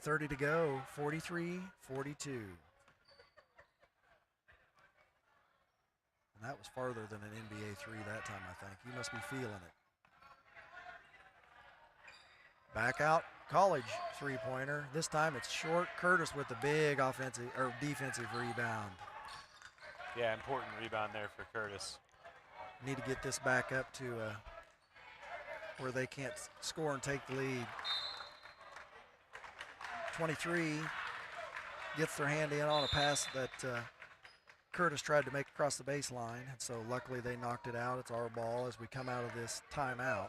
3:30 to go, 43-42. And that was farther than an NBA 3 that time, I think. He must be feeling it. Back out, College 3-pointer. This time it's short. Curtis with the big offensive or defensive rebound. Yeah, important rebound there for Curtis. Need to get this back up to where they can't score and take the lead. 23 gets their hand in on a pass that Curtis tried to make across the baseline, and so luckily they knocked it out. It's our ball as we come out of this timeout.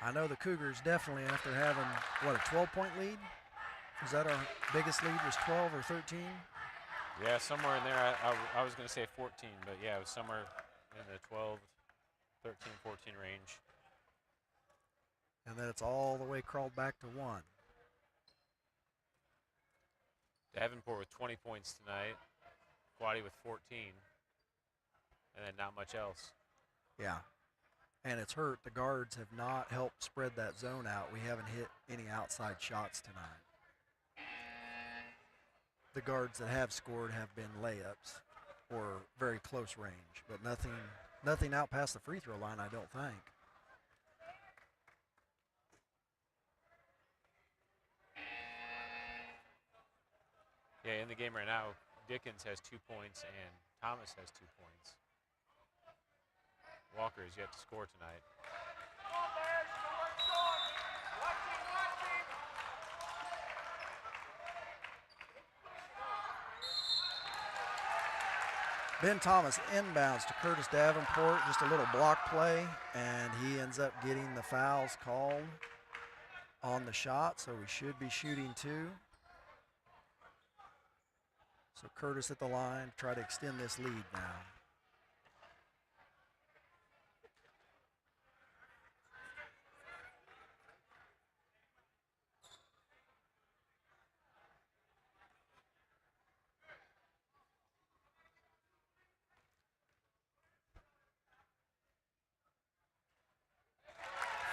I know the Cougars definitely, after having, what, a 12-point lead? Is that our biggest lead, was 12 or 13? Yeah, somewhere in there. I was going to say 14, but yeah, it was somewhere in the 12, 13, 14 range. And then it's all the way crawled back to 1. Davenport with 20 points tonight. Quaddy with 14. And then not much else. Yeah. And it's hurt. The guards have not helped spread that zone out. We haven't hit any outside shots tonight. The guards that have scored have been layups or very close range, but nothing out past the free throw line, I don't think. Yeah, in the game right now, Dickens has 2 points and Thomas has 2 points. Walker is yet to score tonight. Ben Thomas inbounds to Curtis Davenport, just a little block play, and he ends up getting the fouls called on the shot, so we should be shooting 2. So Curtis at the line, try to extend this lead now.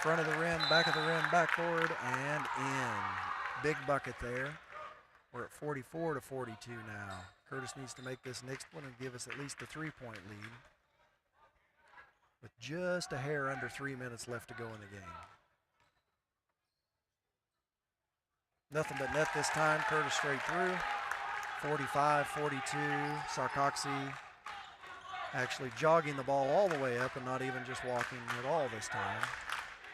Front of the rim, back of the rim, backboard, and in. Big bucket there. We're at 44-42 now. Curtis needs to make this next one and give us at least a 3-point lead, with just a hair under 3 minutes left to go in the game. Nothing but net this time. Curtis straight through. 45-42. Sarcoxie actually jogging the ball all the way up and not even just walking at all this time.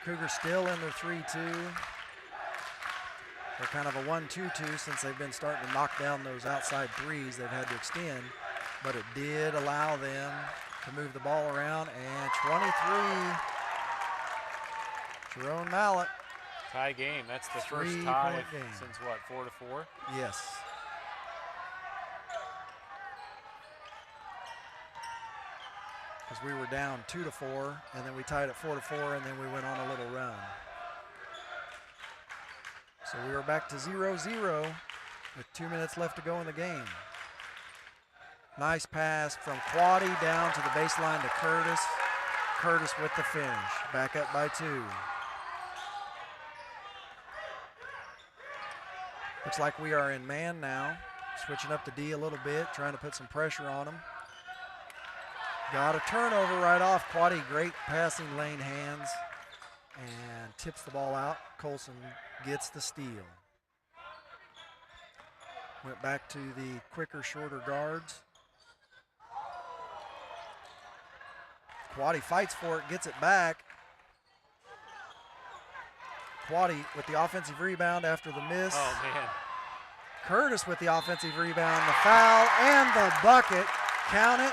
Cougars still in their 3-2. They're kind of a 1-2-2 since they've been starting to knock down those outside threes. They've had to extend, but it did allow them to move the ball around. And 23, Jerome Mallett. Tie game. That's the first tie since what, 4-4? Yes. Because we were down 2-4, and then we tied at 4-4, and then we went on a little run. So we were back to 0-0 with 2 minutes left to go in the game. Nice pass from Quaddy down to the baseline to Curtis. Curtis with the finish. Back up by 2. Looks like we are in man now. Switching up to D a little bit, trying to put some pressure on him. Got a turnover right off. Quaddy, great passing lane hands. And tips the ball out. Colson gets the steal. Went back to the quicker, shorter guards. Quaddy fights for it, gets it back. Quaddy with the offensive rebound after the miss. Oh, man. Curtis with the offensive rebound, the foul, and the bucket. Count it.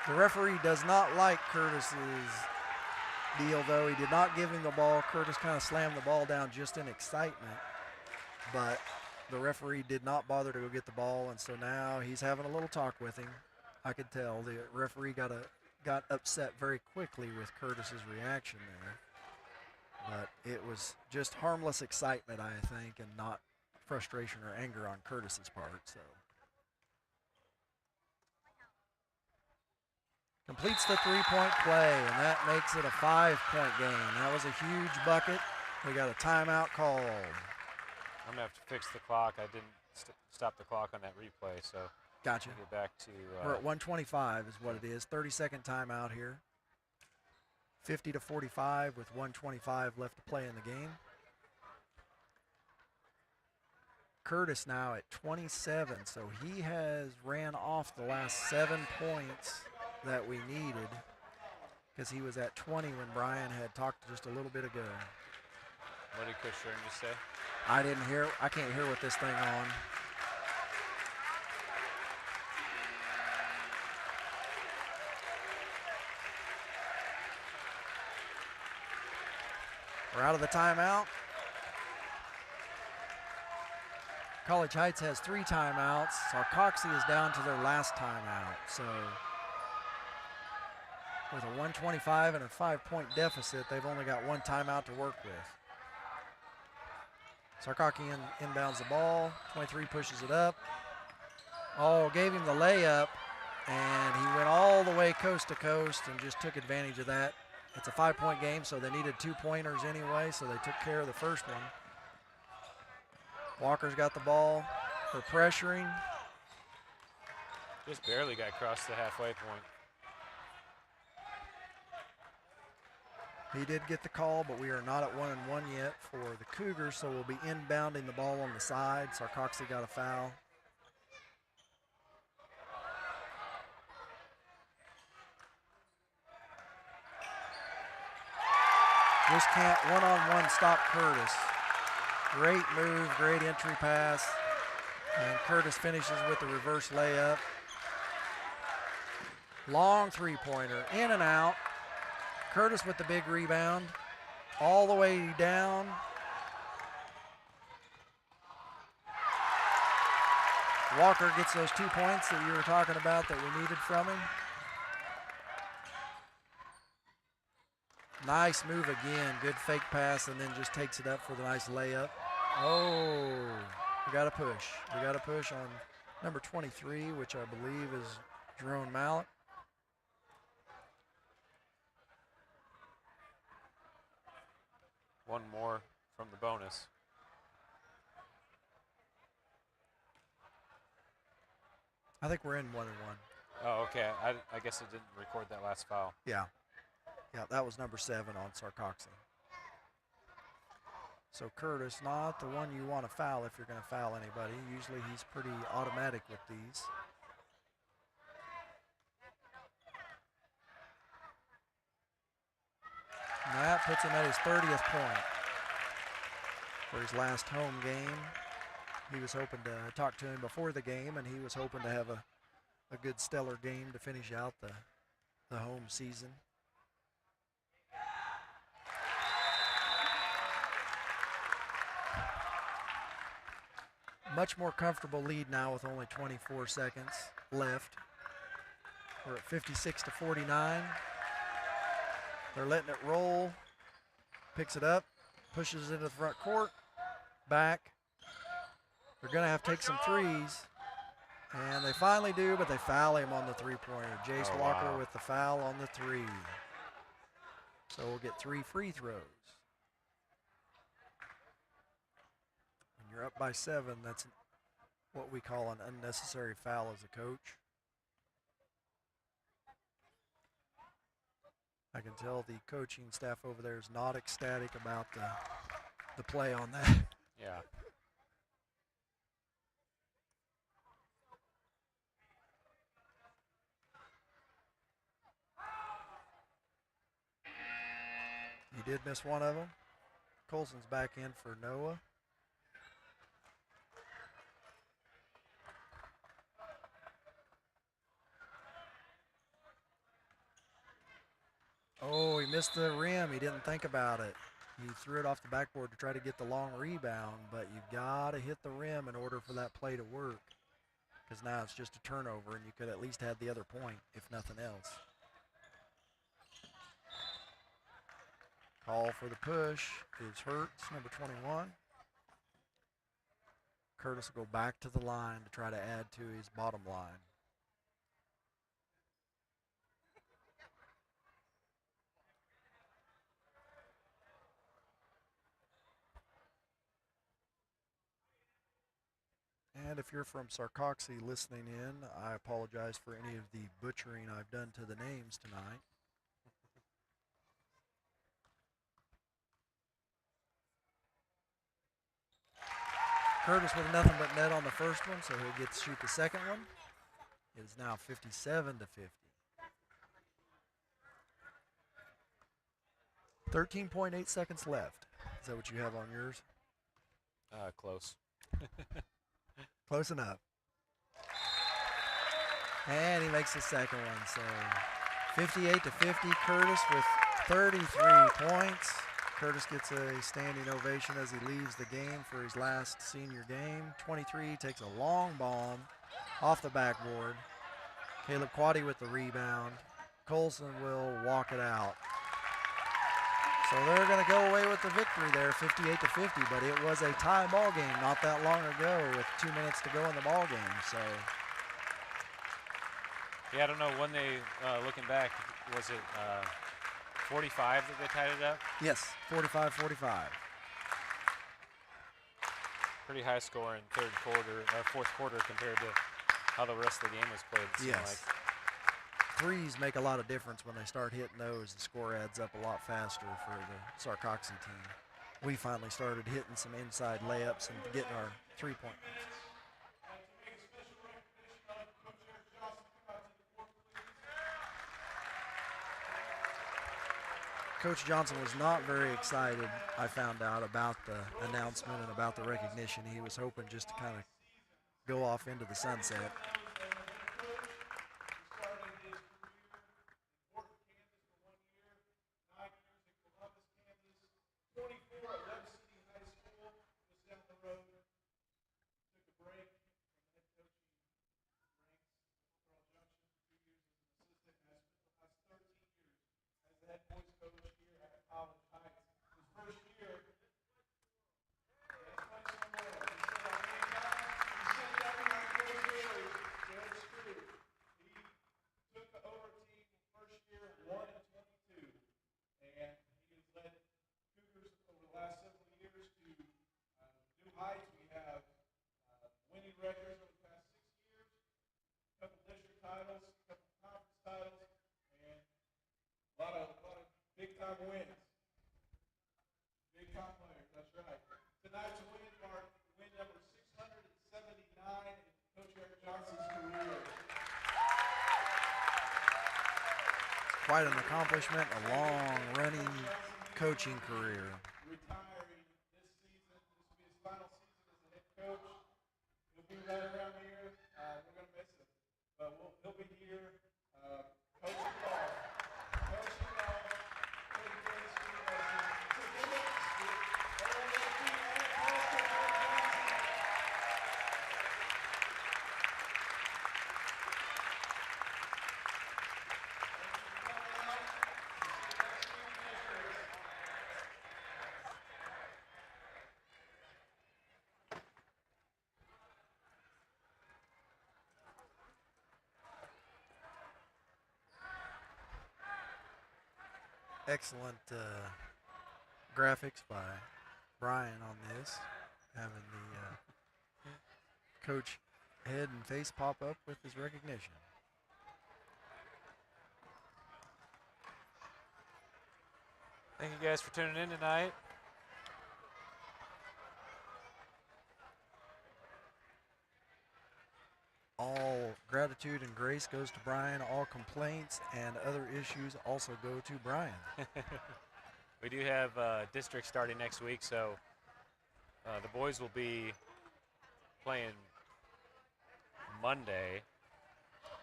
The referee does not like Curtis's deal, though. He did not give him the ball. Curtis kind of slammed the ball down just in excitement. But the referee did not bother to go get the ball, and so now he's having a little talk with him. I could tell the referee got upset very quickly with Curtis's reaction there. But it was just harmless excitement, I think, and not frustration or anger on Curtis's part. So completes the three-point play, and that makes it a 5-point game. That was a huge bucket. We got a timeout called. I'm gonna have to fix the clock. I didn't stop the clock on that replay, so gotcha. Get back to. We're at 1:25 is what it is. 30-second timeout here. 50-45 with 1:25 left to play in the game. Curtis now at 27, so he has ran off the last 7 points that we needed because he was at 20 when Brian had talked just a little bit ago. What did Coach Sherman just say? I didn't hear. I can't hear with this thing on. We're out of the timeout. College Heights has 3 timeouts. Sarcoxie is down to their last timeout. So with a 125 and a 5-point deficit, they've only got 1 timeout to work with. Sarcoxie inbounds the ball. 23 pushes it up. Oh, gave him the layup, and he went all the way coast to coast and just took advantage of that. It's a 5-point game, so they needed 2 pointers anyway, so they took care of the first one. Walker's got the ball. They're pressuring. Just barely got across the halfway point. He did get the call, but we are not at 1-1 yet for the Cougars, so we'll be inbounding the ball on the side. Sarcoxie got a foul. Just can't one-on-one stop Curtis. Great move, great entry pass. And Curtis finishes with the reverse layup. Long three-pointer, in and out. Curtis with the big rebound, all the way down. Walker gets those 2 points that you were talking about that we needed from him. Nice move again, good fake pass, and then just takes it up for the nice layup. Oh, we got a push. We got a push on number 23, which I believe is Jerome Mallett. One more from the bonus. I think we're in 1-1. Oh, okay. I guess it didn't record that last foul. Yeah. Yeah, that was number 7 on Sarcoxie. So Curtis, not the one you want to foul if you're going to foul anybody. Usually he's pretty automatic with these. And that puts him at his 30th point for his last home game. He was hoping to talk to him before the game, and he was hoping to have a good stellar game to finish out the home season. Much more comfortable lead now with only 24 seconds left. We're at 56-49. They're letting it roll. Picks it up, pushes it into the front court, back. They're going to have to take some threes. And they finally do, but they foul him on the three-pointer. Jace Walker with the foul on the 3. So we'll get 3 free throws. When you're up by 7, that's what we call an unnecessary foul as a coach. I can tell the coaching staff over there is not ecstatic about the play on that. Yeah. He did miss one of them. Colson's back in for Noah. Oh, he missed the rim. He didn't think about it. He threw it off the backboard to try to get the long rebound, but you've got to hit the rim in order for that play to work, because now it's just a turnover, and you could at least have the other point, if nothing else. Call for the push is Hertz, number 21. Curtis will go back to the line to try to add to his bottom line. And if you're from Sarcoxie listening in, I apologize for any of the butchering I've done to the names tonight. Curtis with nothing but net on the first one, so he'll get to shoot the second one. It is now 57 to 50. 13.8 seconds left. Is that what you have on yours? Close. Close enough. And he makes the second one. So 58 to 50. Curtis with 33 points. Curtis gets a standing ovation as he leaves the game for his last senior game. 23 takes a long bomb off the backboard. Caleb Quaddy with the rebound. Colson will walk it out. So they're going to go away with the victory there, 58 to 50, but it was a tie ball game not that long ago with 2 minutes to go in the ball game. So yeah, I don't know when they, looking back, was it 45 that they tied it up? yes, 45-45. Pretty high score in fourth quarter compared to how the rest of the game was played. It seemed Yes. like. Threes make a lot of difference when they start hitting those. The score adds up a lot faster for the Sarcoxie team. We finally started hitting some inside layups and getting our three-point. Coach Johnson was not very excited, I found out, about the announcement and about the recognition. He was hoping just to kind of go off into the sunset. Quite an accomplishment, a long-running coaching career. Retiring this season. This will be his final season as a head coach. He'll be right around here. We're going to miss him. But he'll be here. Coaching ball. Coaching ball. excellent graphics by Brian on this, having the coach head and face pop up with his recognition. Thank you guys for tuning in tonight. All gratitude and grace goes to Brian. All complaints and other issues also go to Brian. We do have district starting next week, so the boys will be playing Monday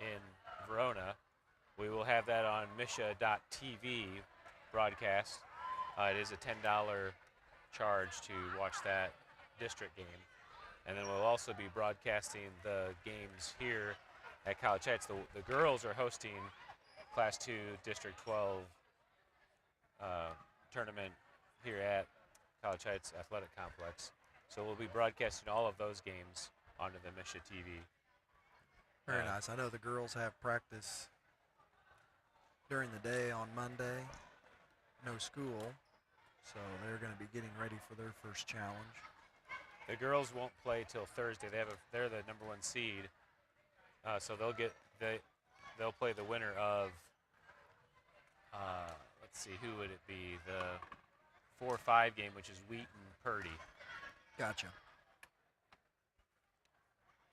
in Verona. We will have that on Misha.tv broadcast. It is a $10 charge to watch that district game. And then we'll also be broadcasting the games here at College Heights. The girls are hosting Class 2 District 12 tournament here at College Heights Athletic Complex. So we'll be broadcasting all of those games onto the Misha TV. Very nice. I know the girls have practice during the day on Monday. No school, so they're going to be getting ready for their first challenge. The girls won't play till Thursday. They're the number 1 seed, so they'll play the winner of. Let's see, who would it be? The 4-5 game, which is Wheaton Purdy. Gotcha.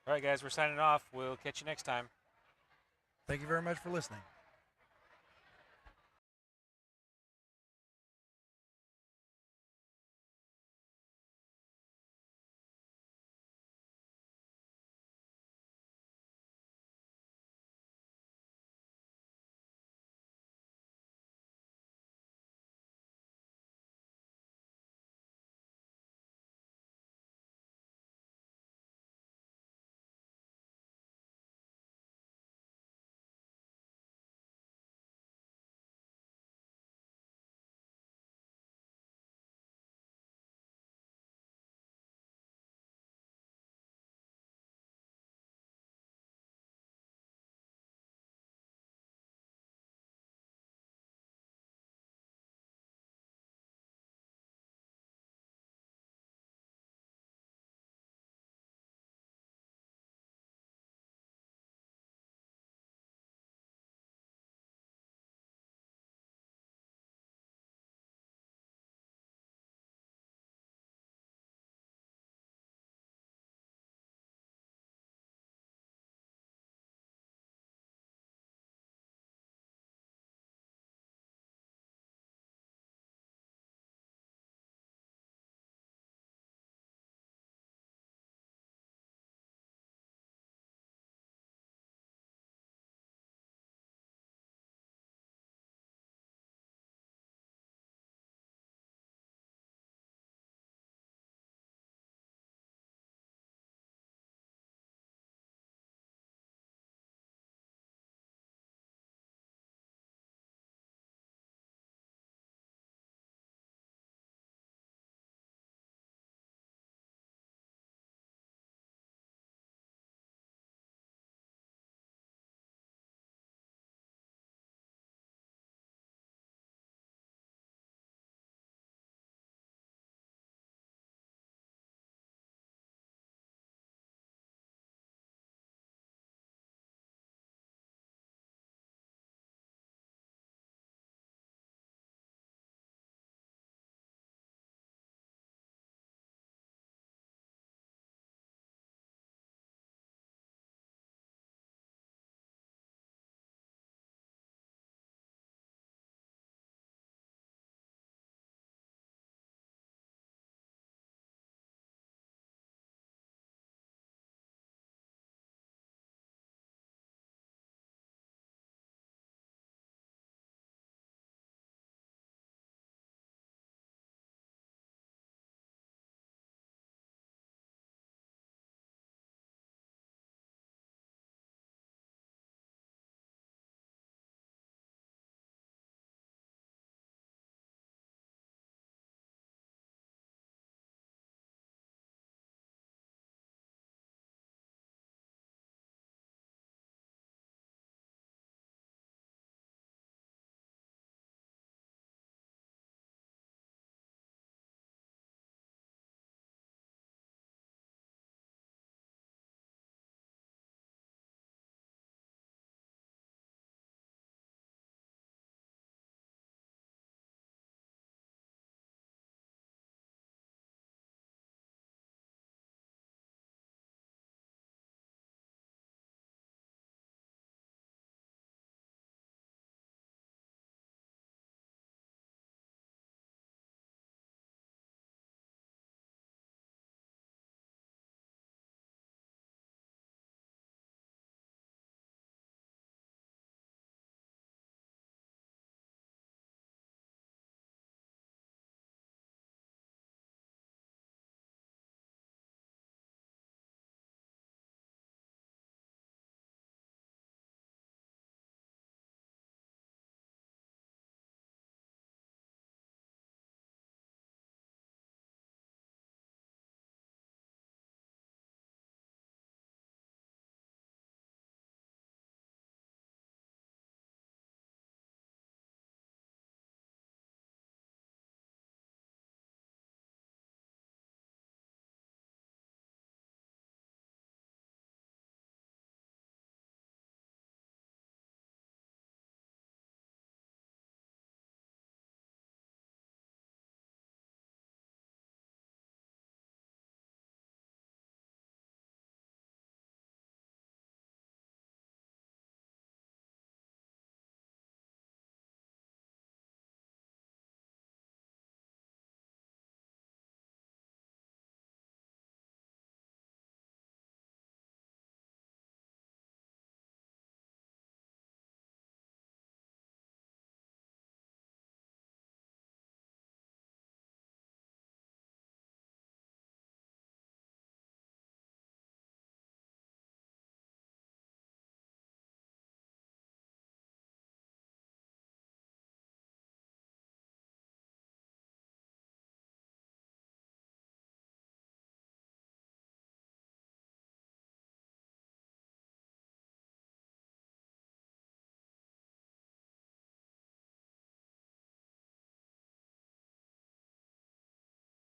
All right, guys, we're signing off. We'll catch you next time. Thank you very much for listening.